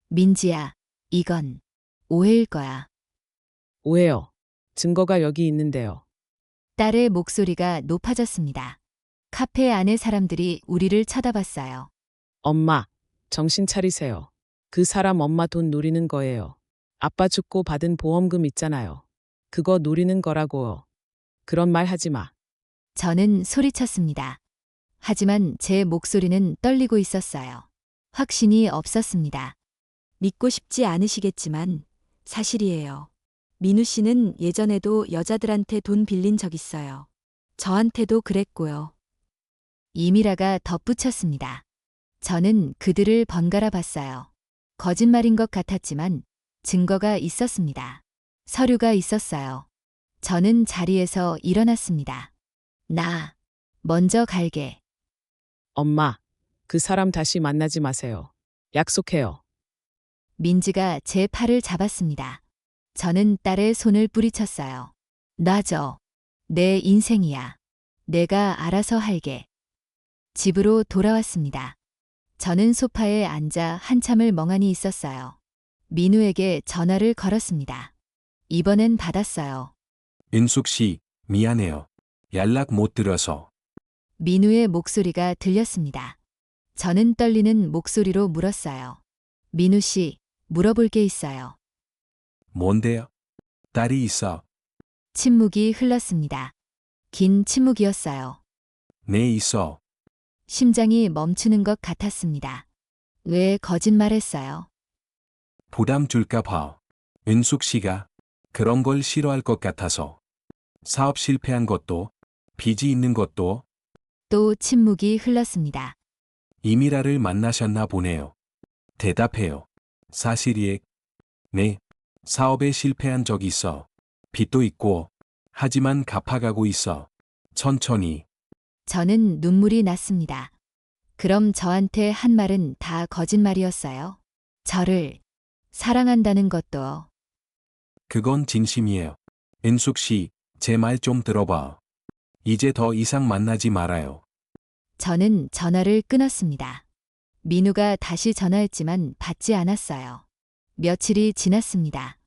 A: 민지야, 이건 오해일 거야.
B: 오해요. 증거가 여기 있는데요.
A: 딸의 목소리가 높아졌습니다. 카페 안의 사람들이 우리를 쳐다봤어요.
B: 엄마, 정신 차리세요. 그 사람 엄마 돈 노리는 거예요. 아빠 죽고 받은 보험금 있잖아요. 그거 노리는 거라고요. 그런 말 하지 마.
A: 저는 소리쳤습니다. 하지만 제 목소리는 떨리고 있었어요. 확신이 없었습니다.
D: 믿고 싶지 않으시겠지만 사실이에요. 민우 씨는 예전에도 여자들한테 돈 빌린 적 있어요. 저한테도 그랬고요.
A: 이미라가 덧붙였습니다. 저는 그들을 번갈아 봤어요. 거짓말인 것 같았지만 증거가 있었습니다. 서류가 있었어요. 저는 자리에서 일어났습니다. 나 먼저 갈게.
B: 엄마, 그 사람 다시 만나지 마세요. 약속해요.
A: 민지가 제 팔을 잡았습니다. 저는 딸의 손을 뿌리쳤어요. 놔줘. 내 인생이야. 내가 알아서 할게. 집으로 돌아왔습니다. 저는 소파에 앉아 한참을 멍하니 있었어요. 민우에게 전화를 걸었습니다. 이번엔 받았어요.
C: 은숙 씨, 미안해요. 연락 못 들어서.
A: 민우의 목소리가 들렸습니다. 저는 떨리는 목소리로 물었어요. 민우 씨, 물어볼 게 있어요.
C: 뭔데요? 딸이 있어.
A: 침묵이 흘렀습니다. 긴 침묵이었어요.
C: 네 있어.
A: 심장이 멈추는 것 같았습니다. 왜 거짓말했어요?
C: 부담 줄까 봐. 은숙 씨가 그런 걸 싫어할 것 같아서. 사업 실패한 것도, 빚이 있는 것도
A: 또 침묵이 흘렀습니다.
C: 이미라를 만나셨나 보네요. 대답해요. 사실이에. 네. 사업에 실패한 적 있어. 빚도 있고. 하지만 갚아가고 있어. 천천히.
A: 저는 눈물이 났습니다. 그럼 저한테 한 말은 다 거짓말이었어요? 저를 사랑한다는 것도.
C: 그건 진심이에요. 은숙 씨, 제 말 좀 들어봐. 이제 더 이상 만나지 말아요.
A: 저는 전화를 끊었습니다. 민우가 다시 전화했지만 받지 않았어요. 며칠이 지났습니다.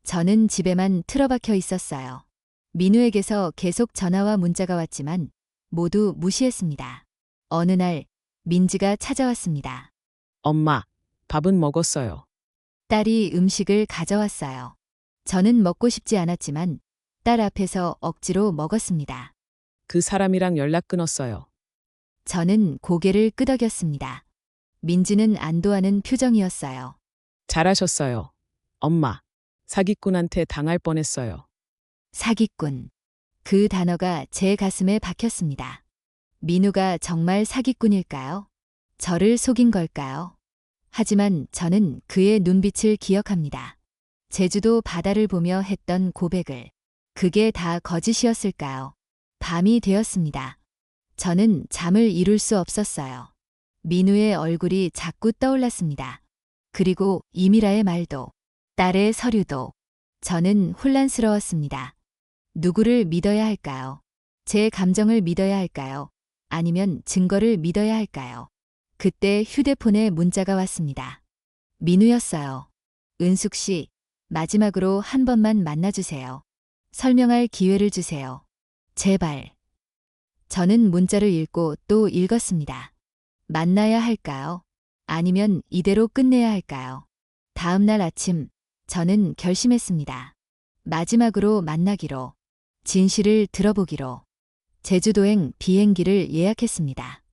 A: 저는 집에만 틀어박혀 있었어요. 민우에게서 계속 전화와 문자가 왔지만 모두 무시했습니다. 어느 날 민지가 찾아왔습니다.
B: 엄마, 밥은 먹었어요.
A: 딸이 음식을 가져왔어요. 저는 먹고 싶지 않았지만 딸 앞에서 억지로 먹었습니다.
B: 그 사람이랑 연락 끊었어요.
A: 저는 고개를 끄덕였습니다. 민지는 안도하는 표정이었어요.
B: 잘하셨어요. 엄마, 사기꾼한테 당할 뻔했어요.
A: 사기꾼. 그 단어가 제 가슴에 박혔습니다. 민우가 정말 사기꾼일까요? 저를 속인 걸까요? 하지만 저는 그의 눈빛을 기억합니다. 제주도 바다를 보며 했던 고백을. 그게 다 거짓이었을까요? 밤이 되었습니다. 저는 잠을 이룰 수 없었어요. 민우의 얼굴이 자꾸 떠올랐습니다. 그리고 이미라의 말도, 딸의 서류도. 저는 혼란스러웠습니다. 누구를 믿어야 할까요? 제 감정을 믿어야 할까요? 아니면 증거를 믿어야 할까요? 그때 휴대폰에 문자가 왔습니다. 민우였어요. 은숙 씨, 마지막으로 한 번만 만나주세요. 설명할 기회를 주세요. 제발. 저는 문자를 읽고 또 읽었습니다. 만나야 할까요? 아니면 이대로 끝내야 할까요? 다음 날 아침 저는 결심했습니다. 마지막으로 만나기로, 진실을 들어보기로, 제주도행 비행기를 예약했습니다.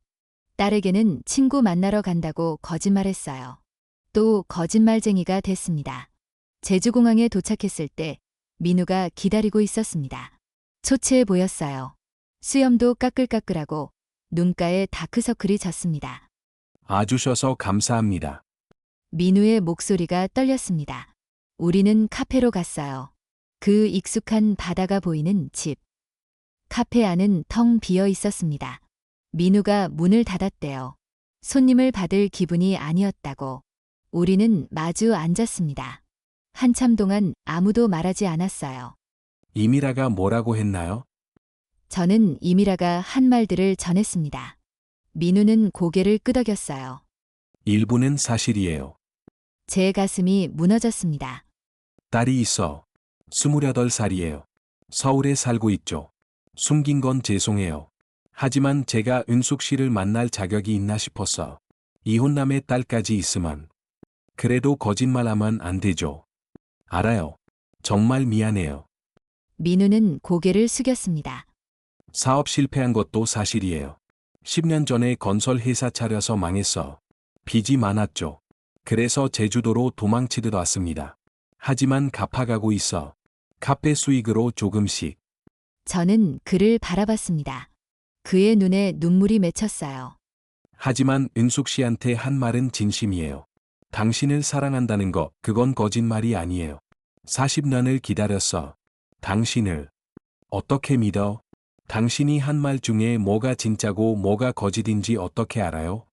A: 딸에게는 친구 만나러 간다고 거짓말했어요. 또 거짓말쟁이가 됐습니다. 제주공항에 도착했을 때 민우가 기다리고 있었습니다. 초췌해 보였어요. 수염도 까끌까끌하고 눈가에 다크서클이 졌습니다.
C: 와주셔서 감사합니다.
A: 민우의 목소리가 떨렸습니다. 우리는 카페로 갔어요. 그 익숙한 바다가 보이는 집. 카페 안은 텅 비어 있었습니다. 민우가 문을 닫았대요. 손님을 받을 기분이 아니었다고. 우리는 마주 앉았습니다. 한참 동안 아무도 말하지 않았어요.
C: 이미라가 뭐라고 했나요?
A: 저는 이미라가 한 말들을 전했습니다. 민우는 고개를 끄덕였어요.
C: 일부는 사실이에요.
A: 제 가슴이 무너졌습니다.
C: 딸이 있어. 28살이에요. 서울에 살고 있죠. 숨긴 건 죄송해요. 하지만 제가 은숙 씨를 만날 자격이 있나 싶었어. 이혼남의 딸까지 있으면. 그래도 거짓말하면 안 되죠. 알아요. 정말 미안해요.
A: 민우는 고개를 숙였습니다.
C: 사업 실패한 것도 사실이에요. 10년 전에 건설 회사 차려서 망했어. 빚이 많았죠. 그래서 제주도로 도망치듯 왔습니다. 하지만 갚아가고 있어. 카페 수익으로 조금씩.
A: 저는 그를 바라봤습니다. 그의 눈에 눈물이 맺혔어요.
C: 하지만 은숙 씨한테 한 말은 진심이에요. 당신을 사랑한다는 거, 그건 거짓말이 아니에요. 40년을 기다렸어. 당신을. 어떻게 믿어? 당신이 한 말 중에 뭐가 진짜고 뭐가 거짓인지 어떻게 알아요?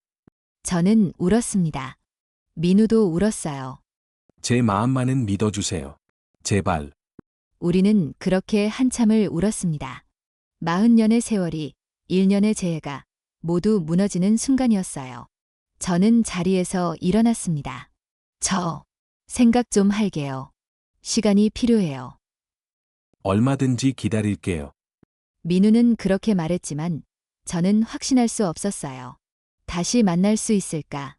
A: 저는 울었습니다. 민우도 울었어요.
C: 제 마음만은 믿어주세요. 제발.
A: 우리는 그렇게 한참을 울었습니다. 40년의 세월이 1년의 재해가 모두 무너지는 순간이었어요. 저는 자리에서 일어났습니다. 생각 좀 할게요. 시간이 필요해요.
C: 얼마든지 기다릴게요.
A: 민우는 그렇게 말했지만 저는 확신할 수 없었어요. 다시 만날 수 있을까?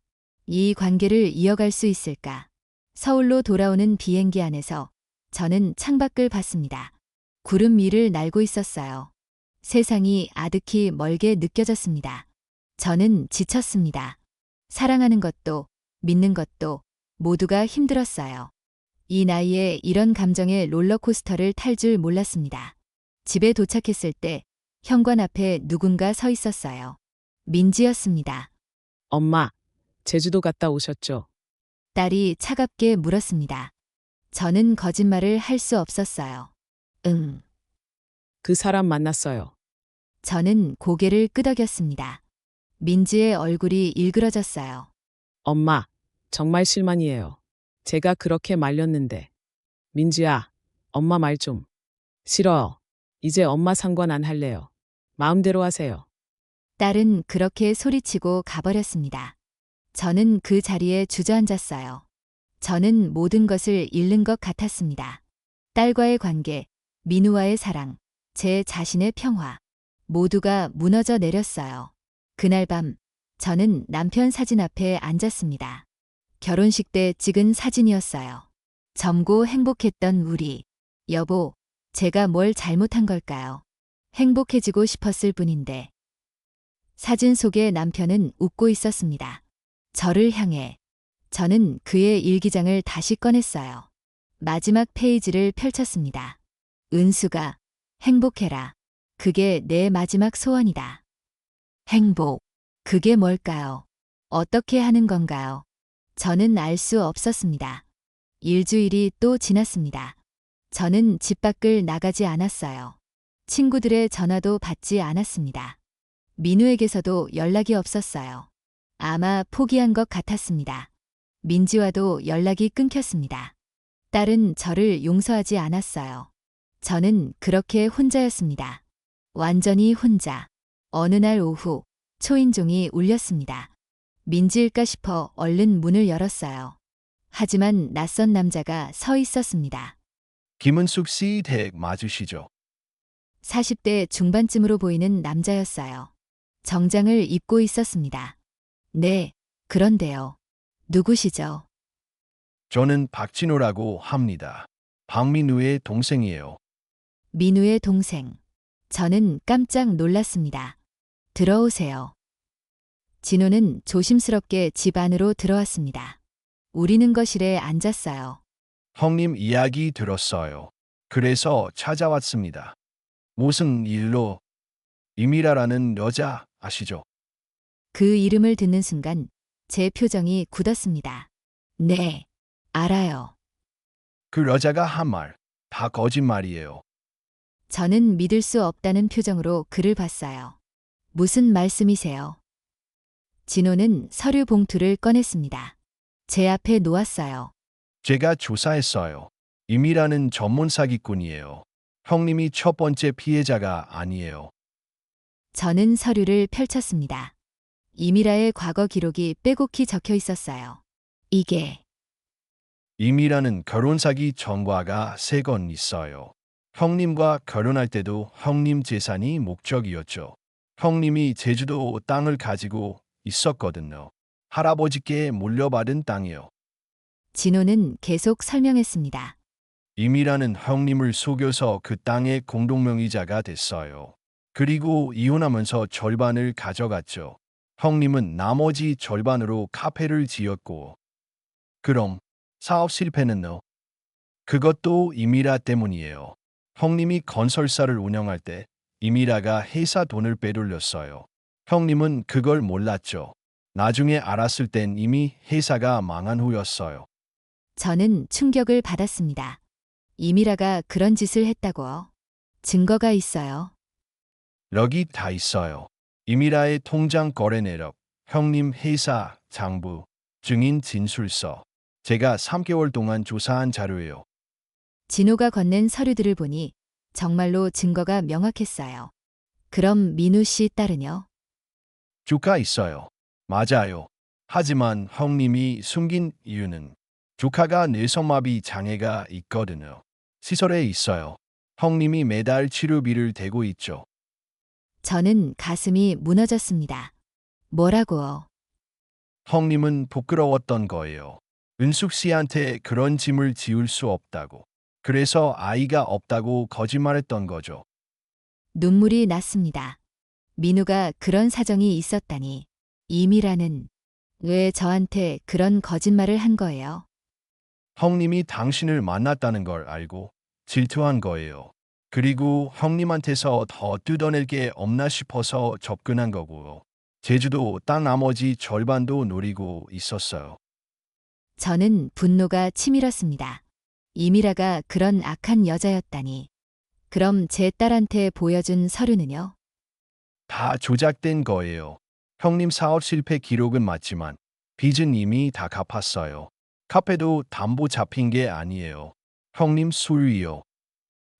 A: 이 관계를 이어갈 수 있을까? 서울로 돌아오는 비행기 안에서 저는 창밖을 봤습니다. 구름 위를 날고 있었어요. 세상이 아득히 멀게 느껴졌습니다. 저는 지쳤습니다. 사랑하는 것도 믿는 것도 모두가 힘들었어요. 이 나이에 이런 감정의 롤러코스터를 탈 줄 몰랐습니다. 집에 도착했을 때 현관 앞에 누군가 서 있었어요. 민지였습니다.
B: 엄마, 제주도 갔다 오셨죠?
A: 딸이 차갑게 물었습니다. 저는 거짓말을 할 수 없었어요. 응.
B: 그 사람 만났어요.
A: 저는 고개를 끄덕였습니다. 민지의 얼굴이 일그러졌어요.
B: 엄마, 정말 실망이에요. 제가 그렇게 말렸는데. 민지야, 엄마 말 좀. 싫어요. 이제 엄마 상관 안 할래요. 마음대로 하세요.
A: 딸은 그렇게 소리치고 가버렸습니다. 저는 그 자리에 주저앉았어요. 저는 모든 것을 잃는 것 같았습니다. 딸과의 관계, 민우와의 사랑, 제 자신의 평화, 모두가 무너져 내렸어요. 그날 밤, 저는 남편 사진 앞에 앉았습니다. 결혼식 때 찍은 사진이었어요. 젊고 행복했던 우리. 여보, 제가 뭘 잘못한 걸까요? 행복해지고 싶었을 뿐인데. 사진 속의 남편은 웃고 있었습니다. 저를 향해. 저는 그의 일기장을 다시 꺼냈어요. 마지막 페이지를 펼쳤습니다. 은수가 행복해라. 그게 내 마지막 소원이다. 행복. 그게 뭘까요? 어떻게 하는 건가요? 저는 알 수 없었습니다. 일주일이 또 지났습니다. 저는 집 밖을 나가지 않았어요. 친구들의 전화도 받지 않았습니다. 민우에게서도 연락이 없었어요. 아마 포기한 것 같았습니다. 민지와도 연락이 끊겼습니다. 딸은 저를 용서하지 않았어요. 저는 그렇게 혼자였습니다. 완전히 혼자. 어느 날 오후 초인종이 울렸습니다. 민지일까 싶어 얼른 문을 열었어요. 하지만 낯선 남자가 서 있었습니다.
E: 김은숙 씨 댁 맞으시죠?
A: 40대 중반쯤으로 보이는 남자였어요. 정장을 입고 있었습니다. 네, 그런데요. 누구시죠?
E: 저는 박진호라고 합니다. 박민우의 동생이에요.
A: 민우의 동생. 저는 깜짝 놀랐습니다. 들어오세요. 진호는 조심스럽게 집 안으로 들어왔습니다. 우리는 거실에 앉았어요.
E: 형님 이야기 들었어요. 그래서 찾아왔습니다. 무슨 일로? 이미라라는 여자 아시죠?
A: 그 이름을 듣는 순간 제 표정이 굳었습니다. 네, 알아요.
E: 그 여자가 한 말 다 거짓말이에요.
A: 저는 믿을 수 없다는 표정으로 그를 봤어요. 무슨 말씀이세요? 진호는 서류 봉투를 꺼냈습니다. 제 앞에 놓았어요.
E: 제가 조사했어요. 이미라는 전문 사기꾼이에요. 형님이 첫 번째 피해자가 아니에요.
A: 저는 서류를 펼쳤습니다. 이미라의 과거 기록이 빼곡히 적혀 있었어요. 이게
E: 이미라는 결혼 사기 전과가 3건 있어요. 형님과 결혼할 때도 형님 재산이 목적이었죠. 형님이 제주도 땅을 가지고 있었거든요. 할아버지께 물려받은 땅이요.
A: 진호는 계속 설명했습니다.
E: 이미라는 형님을 속여서 그 땅의 공동명의자가 됐어요. 그리고 이혼하면서 절반을 가져갔죠. 형님은 나머지 절반으로 카페를 지었고. 그럼 사업 실패는요? 그것도 이미라 때문이에요. 형님이 건설사를 운영할 때 이미라가 회사 돈을 빼돌렸어요. 형님은 그걸 몰랐죠. 나중에 알았을 땐 이미 회사가 망한 후였어요.
A: 저는 충격을 받았습니다. 이미라가 그런 짓을 했다고요? 증거가 있어요.
E: 여기 다 있어요. 이미라의 통장 거래 내역, 형님 회사 장부, 증인 진술서. 제가 3개월 동안 조사한 자료예요.
A: 진호가 건넨 서류들을 보니 정말로 증거가 명확했어요. 그럼 민우 씨 딸은요?
E: 조카 있어요. 맞아요. 하지만 형님이 숨긴 이유는 조카가 뇌성마비 장애가 있거든요. 시설에 있어요. 형님이 매달 치료비를 대고 있죠.
A: 저는 가슴이 무너졌습니다. 뭐라고요?
E: 형님은 부끄러웠던 거예요. 은숙 씨한테 그런 짐을 지울 수 없다고. 그래서 아이가 없다고 거짓말했던 거죠.
A: 눈물이 났습니다. 민우가 그런 사정이 있었다니. 이미라는 왜 저한테 그런 거짓말을 한 거예요?
E: 형님이 당신을 만났다는 걸 알고 질투한 거예요. 그리고 형님한테서 더 뜯어낼 게 없나 싶어서 접근한 거고요. 제주도 땅 나머지 절반도 노리고 있었어요.
A: 저는 분노가 치밀었습니다. 이미라가 그런 악한 여자였다니. 그럼 제 딸한테 보여준 서류는요?
E: 다 조작된 거예요. 형님 사업 실패 기록은 맞지만 빚은 이미 다 갚았어요. 카페도 담보 잡힌 게 아니에요. 형님 소유요.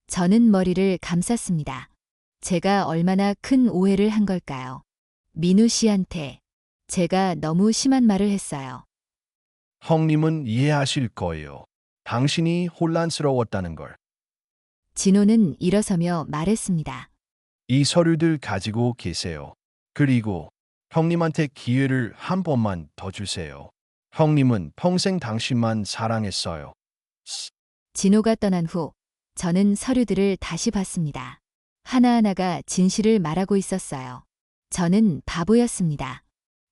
A: 저는 머리를 감쌌습니다. 제가 얼마나 큰 오해를 한 걸까요? 민우 씨한테 제가 너무 심한 말을 했어요.
E: 형님은 이해하실 거예요. 당신이 혼란스러웠다는 걸.
A: 진호는 일어서며 말했습니다.
E: 이 서류들 가지고 계세요. 그리고 형님한테 기회를 한 번만 더 주세요. 형님은 평생 당신만 사랑했어요.
A: 진호가 떠난 후 저는 서류들을 다시 봤습니다. 하나하나가 진실을 말하고 있었어요. 저는 바보였습니다.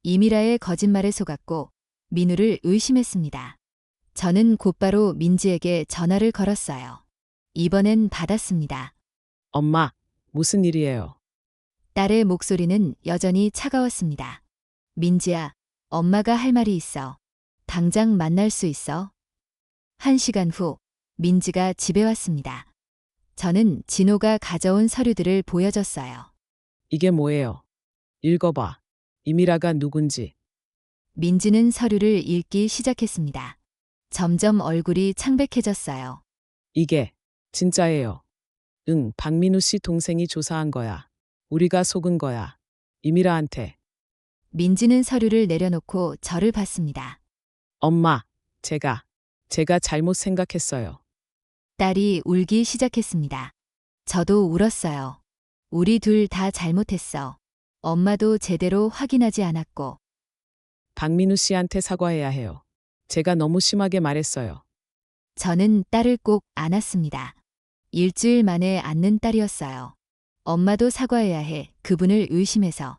A: 이미라의 거짓말에 속았고 민우를 의심했습니다. 저는 곧바로 민지에게 전화를 걸었어요. 이번엔 받았습니다.
B: 엄마, 무슨 일이에요?
A: 딸의 목소리는 여전히 차가웠습니다. 민지야, 엄마가 할 말이 있어. 당장 만날 수 있어? 1시간 후 민지가 집에 왔습니다. 저는 진호가 가져온 서류들을 보여줬어요.
B: 이게 뭐예요? 읽어봐. 이미라가 누군지.
A: 민지는 서류를 읽기 시작했습니다. 점점 얼굴이 창백해졌어요.
B: 이게 진짜예요. 응, 박민우 씨 동생이 조사한 거야. 우리가 속은 거야. 이미라한테.
A: 민지는 서류를 내려놓고 저를 봤습니다.
B: 엄마, 제가 잘못 생각했어요.
A: 딸이 울기 시작했습니다. 저도 울었어요. 우리 둘 다 잘못했어. 엄마도 제대로 확인하지 않았고.
B: 박민우 씨한테 사과해야 해요. 제가 너무 심하게 말했어요.
A: 저는 딸을 꼭 안았습니다. 일주일 만에 안는 딸이었어요. 엄마도 사과해야 해 그분을 의심해서.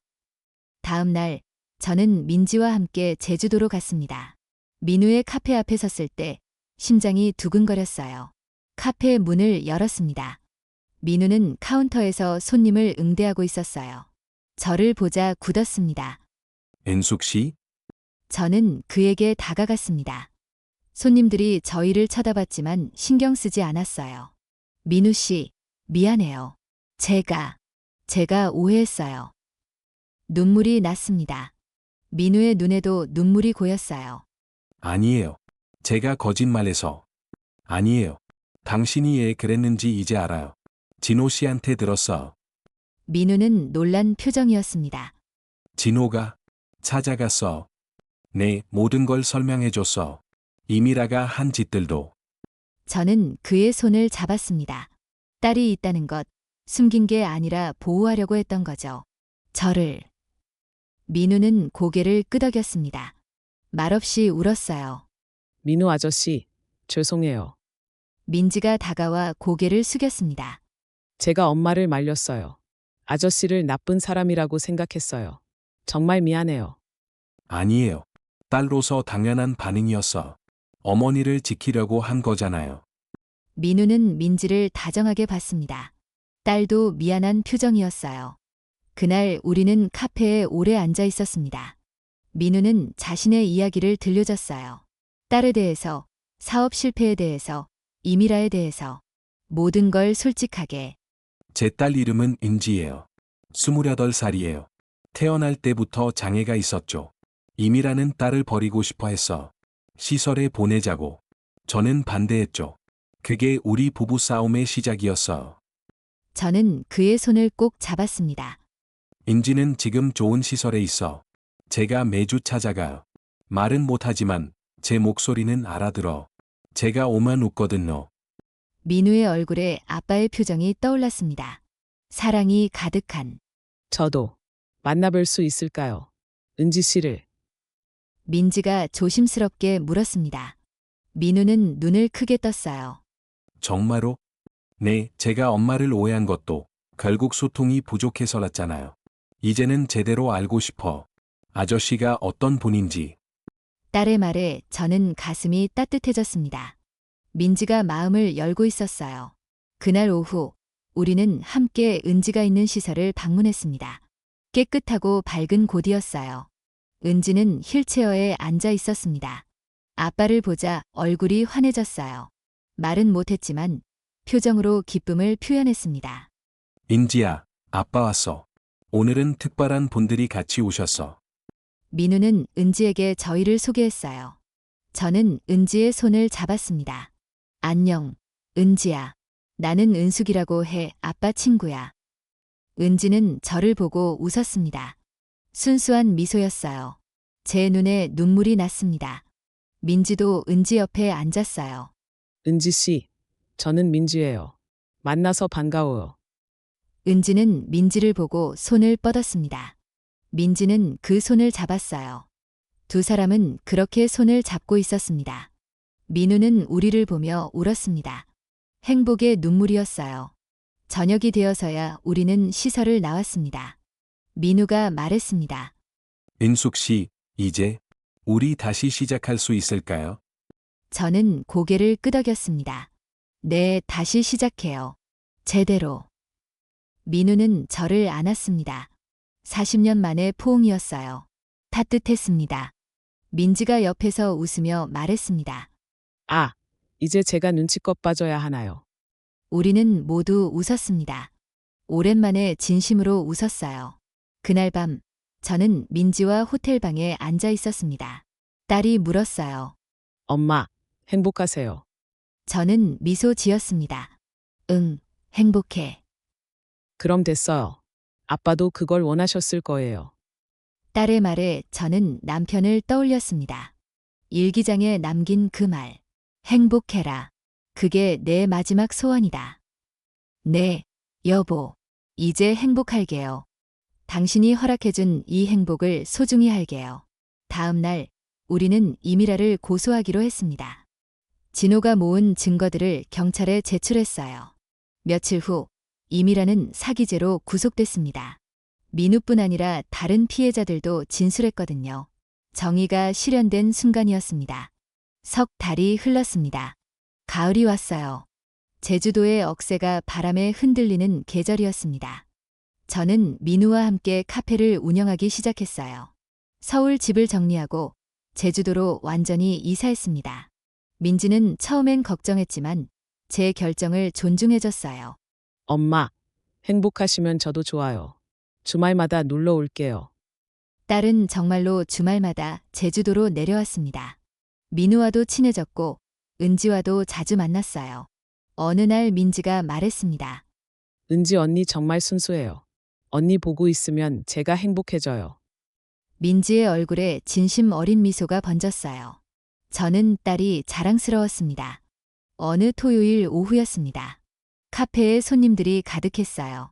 A: 다음 날 저는 민지와 함께 제주도로 갔습니다. 민우의 카페 앞에 섰을 때 심장이 두근거렸어요. 카페 문을 열었습니다. 민우는 카운터에서 손님을 응대하고 있었어요. 저를 보자 굳었습니다.
C: 은숙 씨?
A: 저는 그에게 다가갔습니다. 손님들이 저희를 쳐다봤지만 신경 쓰지 않았어요. 민우 씨, 미안해요. 제가 오해했어요. 눈물이 났습니다. 민우의 눈에도 눈물이 고였어요.
C: 아니에요. 제가 거짓말해서. 아니에요. 당신이 왜 그랬는지 이제 알아요. 진호 씨한테 들었어.
A: 민우는 놀란 표정이었습니다.
C: 진호가 찾아갔어. 네, 모든 걸 설명해줬어. 이미라가 한 짓들도.
A: 저는 그의 손을 잡았습니다. 딸이 있다는 것, 숨긴 게 아니라 보호하려고 했던 거죠. 저를. 민우는 고개를 끄덕였습니다. 말없이 울었어요.
B: 민우 아저씨, 죄송해요.
A: 민지가 다가와 고개를 숙였습니다.
B: 제가 엄마를 말렸어요. 아저씨를 나쁜 사람이라고 생각했어요. 정말 미안해요.
C: 아니에요. 딸로서 당연한 반응이었어. 어머니를 지키려고 한 거잖아요.
A: 민우는 민지를 다정하게 봤습니다. 딸도 미안한 표정이었어요. 그날 우리는 카페에 오래 앉아 있었습니다. 민우는 자신의 이야기를 들려줬어요. 딸에 대해서, 사업 실패에 대해서, 이미라에 대해서, 모든 걸 솔직하게.
C: 제 딸 이름은 인지예요. 28살이에요. 태어날 때부터 장애가 있었죠. 이미라는 딸을 버리고 싶어 했어. 시설에 보내자고. 저는 반대했죠. 그게 우리 부부 싸움의 시작이었어.
A: 저는 그의 손을 꼭 잡았습니다.
C: 인지는 지금 좋은 시설에 있어. 제가 매주 찾아가요. 말은 못하지만 제 목소리는 알아들어. 제가 오만 웃거든요.
A: 민우의 얼굴에 아빠의 표정이 떠올랐습니다. 사랑이 가득한.
B: 저도 만나볼 수 있을까요? 은지 씨를.
A: 민지가 조심스럽게 물었습니다. 민우는 눈을 크게 떴어요.
C: 정말로? 네, 제가 엄마를 오해한 것도 결국 소통이 부족해서였잖아요. 이제는 제대로 알고 싶어. 아저씨가 어떤 분인지.
A: 딸의 말에 저는 가슴이 따뜻해졌습니다. 민지가 마음을 열고 있었어요. 그날 오후 우리는 함께 은지가 있는 시설을 방문했습니다. 깨끗하고 밝은 곳이었어요. 은지는 휠체어에 앉아 있었습니다. 아빠를 보자 얼굴이 환해졌어요. 말은 못했지만 표정으로 기쁨을 표현했습니다.
C: 인지야, 아빠 왔어. 오늘은 특별한 분들이 같이 오셨어.
A: 민우는 은지에게 저희를 소개했어요. 저는 은지의 손을 잡았습니다. 안녕, 은지야. 나는 은숙이라고 해, 아빠 친구야. 은지는 저를 보고 웃었습니다. 순수한 미소였어요. 제 눈에 눈물이 났습니다. 민지도 은지 옆에 앉았어요.
B: 은지 씨, 저는 민지예요. 만나서 반가워요.
A: 은지는 민지를 보고 손을 뻗었습니다. 민지는 그 손을 잡았어요. 두 사람은 그렇게 손을 잡고 있었습니다. 민우는 우리를 보며 울었습니다. 행복의 눈물이었어요. 저녁이 되어서야 우리는 시설을 나왔습니다. 민우가 말했습니다.
C: 은숙 씨, 이제 우리 다시 시작할 수 있을까요?
A: 저는 고개를 끄덕였습니다. 네, 다시 시작해요. 제대로. 민우는 저를 안았습니다. 40년 만의 포옹이었어요. 따뜻했습니다. 민지가 옆에서 웃으며 말했습니다.
B: 아, 이제 제가 눈치껏 빠져야 하나요?
A: 우리는 모두 웃었습니다. 오랜만에 진심으로 웃었어요. 그날 밤 저는 민지와 호텔방에 앉아 있었습니다. 딸이 물었어요.
B: 엄마, 행복하세요.
A: 저는 미소 지었습니다. 응, 행복해.
B: 그럼 됐어요. 아빠도 그걸 원하셨을 거예요.
A: 딸의 말에 저는 남편을 떠올렸습니다. 일기장에 남긴 그 말. 행복해라. 그게 내 마지막 소원이다. 네, 여보. 이제 행복할게요. 당신이 허락해준 이 행복을 소중히 할게요. 다음 날 우리는 이미라를 고소하기로 했습니다. 진호가 모은 증거들을 경찰에 제출했어요. 며칠 후 이미라는 사기죄로 구속됐습니다. 민우뿐 아니라 다른 피해자들도 진술했거든요. 정의가 실현된 순간이었습니다. 석 달이 흘렀습니다. 가을이 왔어요. 제주도의 억새가 바람에 흔들리는 계절이었습니다. 저는 민우와 함께 카페를 운영하기 시작했어요. 서울 집을 정리하고 제주도로 완전히 이사했습니다. 민지는 처음엔 걱정했지만 제 결정을 존중해줬어요.
B: 엄마, 행복하시면 저도 좋아요. 주말마다 놀러 올게요.
A: 딸은 정말로 주말마다 제주도로 내려왔습니다. 민우와도 친해졌고 은지와도 자주 만났어요. 어느 날 민지가 말했습니다.
B: 은지 언니 정말 순수해요. 언니 보고 있으면 제가 행복해져요.
A: 민지의 얼굴에 진심 어린 미소가 번졌어요. 저는 딸이 자랑스러웠습니다. 어느 토요일 오후였습니다. 카페에 손님들이 가득했어요.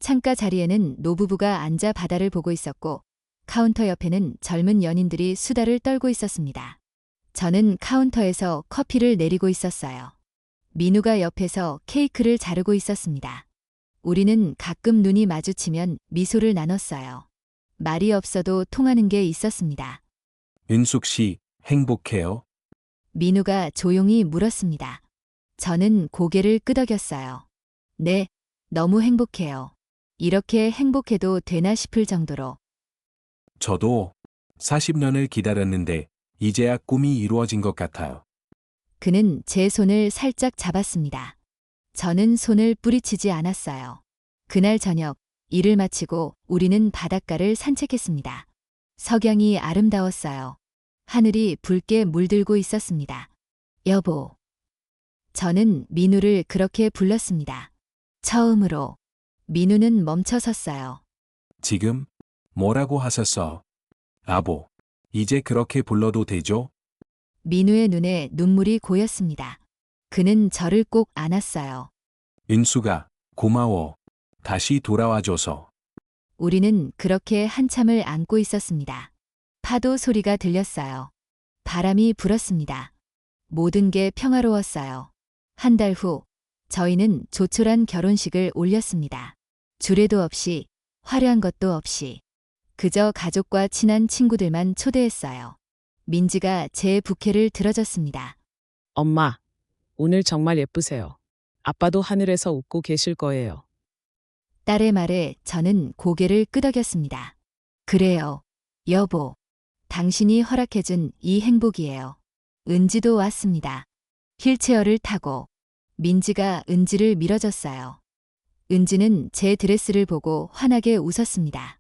A: 창가 자리에는 노부부가 앉아 바다를 보고 있었고 카운터 옆에는 젊은 연인들이 수다를 떨고 있었습니다. 저는 카운터에서 커피를 내리고 있었어요. 민우가 옆에서 케이크를 자르고 있었습니다. 우리는 가끔 눈이 마주치면 미소를 나눴어요. 말이 없어도 통하는 게 있었습니다.
C: 은숙 씨, 행복해요?
A: 민우가 조용히 물었습니다. 저는 고개를 끄덕였어요. 네, 너무 행복해요. 이렇게 행복해도 되나 싶을 정도로.
C: 저도 40년을 기다렸는데 이제야 꿈이 이루어진 것 같아요.
A: 그는 제 손을 살짝 잡았습니다. 저는 손을 뿌리치지 않았어요. 그날 저녁 일을 마치고 우리는 바닷가를 산책했습니다. 석양이 아름다웠어요. 하늘이 붉게 물들고 있었습니다. 여보. 저는 민우를 그렇게 불렀습니다. 처음으로. 민우는 멈춰 섰어요.
C: 지금 뭐라고 하셨어? 아보, 이제 그렇게 불러도 되죠?
A: 민우의 눈에 눈물이 고였습니다. 그는 저를 꼭 안았어요.
C: 은수가 고마워. 다시 돌아와줘서.
A: 우리는 그렇게 한참을 안고 있었습니다. 파도 소리가 들렸어요. 바람이 불었습니다. 모든 게 평화로웠어요. 한 달 후 저희는 조촐한 결혼식을 올렸습니다. 주례도 없이 화려한 것도 없이 그저 가족과 친한 친구들만 초대했어요. 민지가 제 부케를 들어줬습니다.
B: 엄마, 오늘 정말 예쁘세요. 아빠도 하늘에서 웃고 계실 거예요.
A: 딸의 말에 저는 고개를 끄덕였습니다. 그래요, 여보. 당신이 허락해준 이 행복이에요. 은지도 왔습니다. 휠체어를 타고 민지가 은지를 밀어줬어요. 은지는 제 드레스를 보고 환하게 웃었습니다.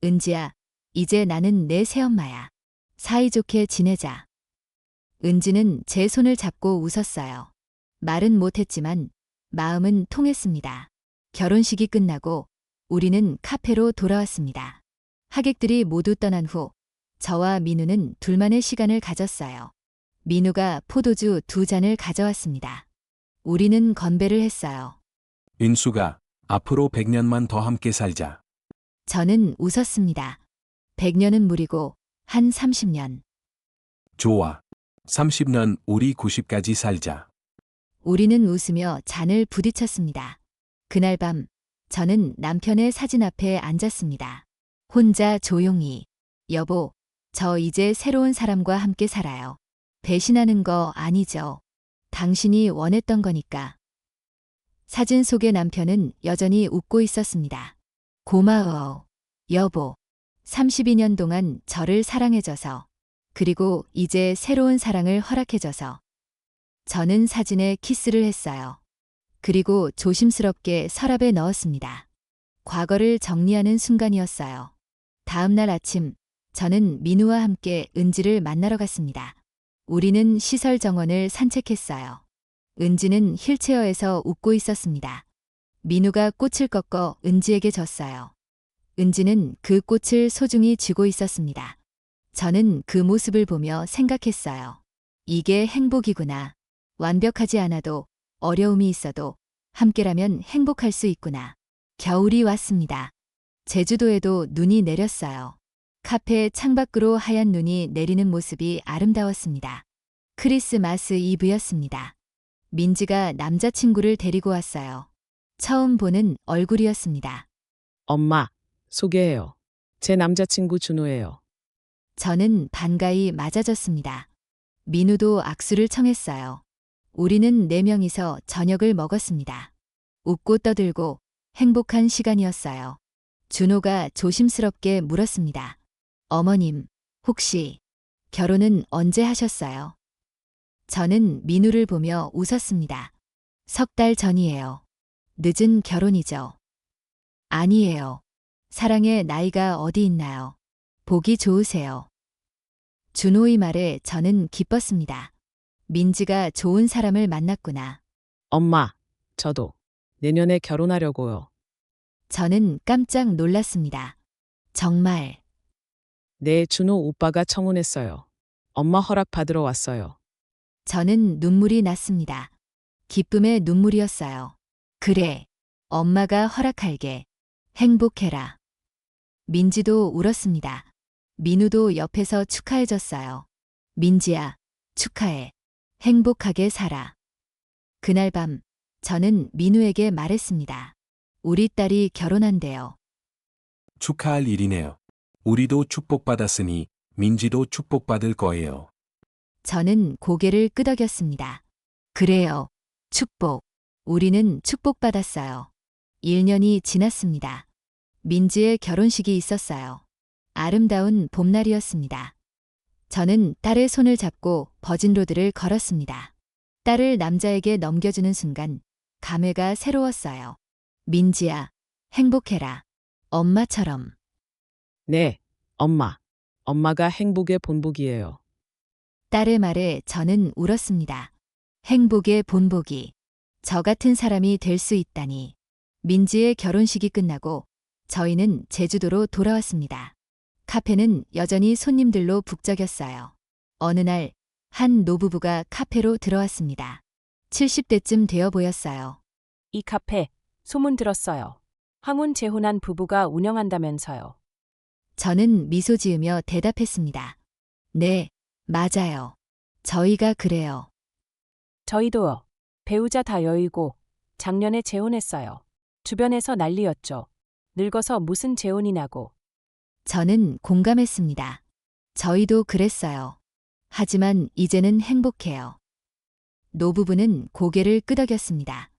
A: 은지야, 이제 나는 내 새엄마야. 사이좋게 지내자. 은지는 제 손을 잡고 웃었어요. 말은 못했지만 마음은 통했습니다. 결혼식이 끝나고 우리는 카페로 돌아왔습니다. 하객들이 모두 떠난 후 저와 민우는 둘만의 시간을 가졌어요. 민우가 포도주 2잔을 가져왔습니다. 우리는 건배를 했어요.
C: 은수가 앞으로 100년만 더 함께 살자.
A: 저는 웃었습니다. 100년은 무리고 한 30년.
C: 좋아. 30년 우리 90까지 살자.
A: 우리는 웃으며 잔을 부딪혔습니다. 그날 밤 저는 남편의 사진 앞에 앉았습니다. 혼자 조용히. 여보, 저 이제 새로운 사람과 함께 살아요. 배신하는 거 아니죠. 당신이 원했던 거니까. 사진 속의 남편은 여전히 웃고 있었습니다. 고마워, 여보. 32년 동안 저를 사랑해줘서, 그리고 이제 새로운 사랑을 허락해줘서. 저는 사진에 키스를 했어요. 그리고 조심스럽게 서랍에 넣었습니다. 과거를 정리하는 순간이었어요. 다음 날 아침, 저는 민우와 함께 은지를 만나러 갔습니다. 우리는 시설 정원을 산책했어요. 은지는 휠체어에서 웃고 있었습니다. 민우가 꽃을 꺾어 은지에게 줬어요. 은지는 그 꽃을 소중히 쥐고 있었습니다. 저는 그 모습을 보며 생각했어요. 이게 행복이구나. 완벽하지 않아도 어려움이 있어도 함께라면 행복할 수 있구나. 겨울이 왔습니다. 제주도에도 눈이 내렸어요. 카페 창밖으로 하얀 눈이 내리는 모습이 아름다웠습니다. 크리스마스 이브였습니다. 민지가 남자친구를 데리고 왔어요. 처음 보는 얼굴이었습니다.
B: 엄마, 소개해요. 제 남자친구 준호예요.
A: 저는 반가이 맞아줬습니다. 민우도 악수를 청했어요. 우리는 4명이서 저녁을 먹었습니다. 웃고 떠들고 행복한 시간이었어요. 준호가 조심스럽게 물었습니다. 어머님, 혹시 결혼은 언제 하셨어요? 저는 민우를 보며 웃었습니다. 3달 전이에요. 늦은 결혼이죠. 아니에요. 사랑의 나이가 어디 있나요? 보기 좋으세요. 준호의 말에 저는 기뻤습니다. 민지가 좋은 사람을 만났구나.
B: 엄마, 저도 내년에 결혼하려고요.
A: 저는 깜짝 놀랐습니다. 정말
B: 네, 준호 오빠가 청혼했어요. 엄마 허락 받으러 왔어요.
A: 저는 눈물이 났습니다. 기쁨의 눈물이었어요. 그래, 엄마가 허락할게. 행복해라. 민지도 울었습니다. 민우도 옆에서 축하해줬어요. 민지야, 축하해. 행복하게 살아. 그날 밤, 저는 민우에게 말했습니다. 우리 딸이 결혼한대요.
C: 축하할 일이네요. 우리도 축복받았으니 민지도 축복받을 거예요.
A: 저는 고개를 끄덕였습니다. 그래요. 축복. 우리는 축복받았어요. 1년이 지났습니다. 민지의 결혼식이 있었어요. 아름다운 봄날이었습니다. 저는 딸의 손을 잡고 버진로드를 걸었습니다. 딸을 남자에게 넘겨주는 순간 감회가 새로웠어요. 민지야, 행복해라. 엄마처럼.
B: 네, 엄마. 엄마가 행복의 본보기예요.
A: 딸의 말에 저는 울었습니다. 행복의 본보기. 저 같은 사람이 될 수 있다니. 민지의 결혼식이 끝나고 저희는 제주도로 돌아왔습니다. 카페는 여전히 손님들로 북적였어요. 어느 날, 한 노부부가 카페로 들어왔습니다. 70대쯤 되어 보였어요.
F: 이 카페 소문 들었어요. 황혼 재혼한 부부가 운영한다면서요.
A: 저는 미소 지으며 대답했습니다. 네, 맞아요. 저희가 그래요.
F: 저희도요. 배우자 다 여의고 작년에 재혼했어요. 주변에서 난리였죠. 늙어서 무슨 재혼이냐고.
A: 저는 공감했습니다. 저희도 그랬어요. 하지만 이제는 행복해요. 노부부는 고개를 끄덕였습니다.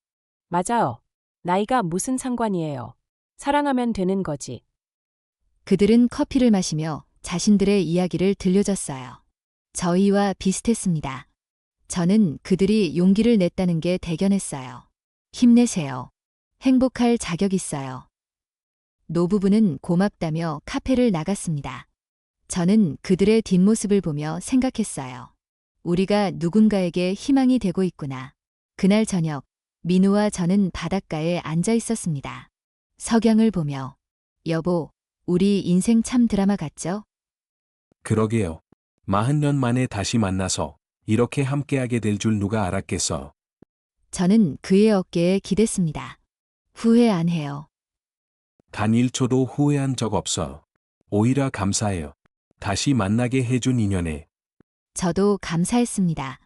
F: 맞아요. 나이가 무슨 상관이에요. 사랑하면 되는 거지.
A: 그들은 커피를 마시며 자신들의 이야기를 들려줬어요. 저희와 비슷했습니다. 저는 그들이 용기를 냈다는 게 대견했어요. 힘내세요. 행복할 자격 있어요. 노부부는 고맙다며 카페를 나갔습니다. 저는 그들의 뒷모습을 보며 생각했어요. 우리가 누군가에게 희망이 되고 있구나. 그날 저녁, 민우와 저는 바닷가에 앉아 있었습니다. 석양을 보며, 여보, 우리 인생 참 드라마 같죠?
C: 그러게요. 40년 만에 다시 만나서 이렇게 함께하게 될 줄 누가 알았겠어.
A: 저는 그의 어깨에 기댔습니다. 후회 안 해요.
C: 단 1초도 후회한 적 없어. 오히려 감사해요. 다시 만나게 해준 인연에.
A: 저도 감사했습니다.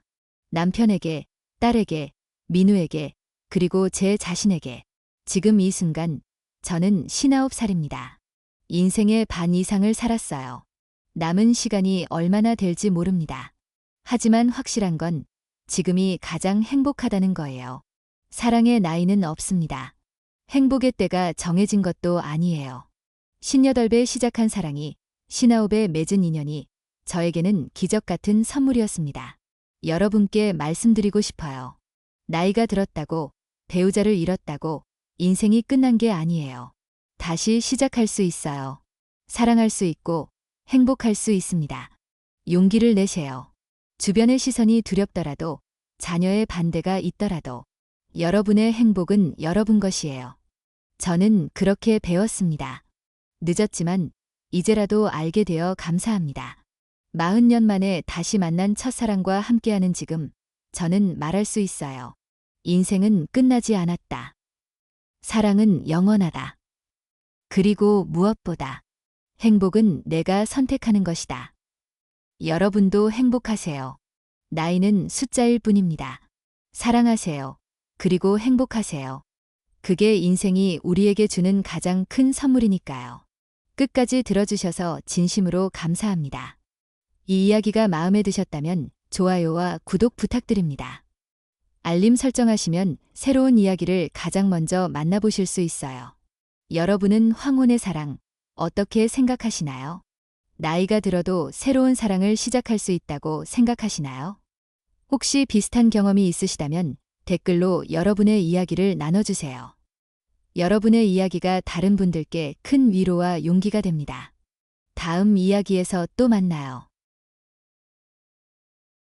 A: 남편에게, 딸에게, 민우에게, 그리고 제 자신에게. 지금 이 순간, 저는 59살입니다. 인생의 반 이상을 살았어요. 남은 시간이 얼마나 될지 모릅니다. 하지만 확실한 건 지금이 가장 행복하다는 거예요. 사랑의 나이는 없습니다. 행복의 때가 정해진 것도 아니에요. 58배 시작한 사랑이 59배 맺은 인연이 저에게는 기적 같은 선물이었습니다. 여러분께 말씀드리고 싶어요. 나이가 들었다고, 배우자를 잃었다고 인생이 끝난 게 아니에요. 다시 시작할 수 있어요. 사랑할 수 있고 행복할 수 있습니다. 용기를 내세요. 주변의 시선이 두렵더라도, 자녀의 반대가 있더라도 여러분의 행복은 여러분 것이에요. 저는 그렇게 배웠습니다. 늦었지만 이제라도 알게 되어 감사합니다. 40년 만에 다시 만난 첫사랑과 함께하는 지금, 저는 말할 수 있어요. 인생은 끝나지 않았다. 사랑은 영원하다. 그리고 무엇보다 행복은 내가 선택하는 것이다. 여러분도 행복하세요. 나이는 숫자일 뿐입니다. 사랑하세요. 그리고 행복하세요. 그게 인생이 우리에게 주는 가장 큰 선물이니까요. 끝까지 들어주셔서 진심으로 감사합니다. 이 이야기가 마음에 드셨다면 좋아요와 구독 부탁드립니다. 알림 설정하시면 새로운 이야기를 가장 먼저 만나보실 수 있어요. 여러분은 황혼의 사랑 어떻게 생각하시나요? 나이가 들어도 새로운 사랑을 시작할 수 있다고 생각하시나요? 혹시 비슷한 경험이 있으시다면 댓글로 여러분의 이야기를 나눠주세요. 여러분의 이야기가 다른 분들께 큰 위로와 용기가 됩니다. 다음 이야기에서 또 만나요.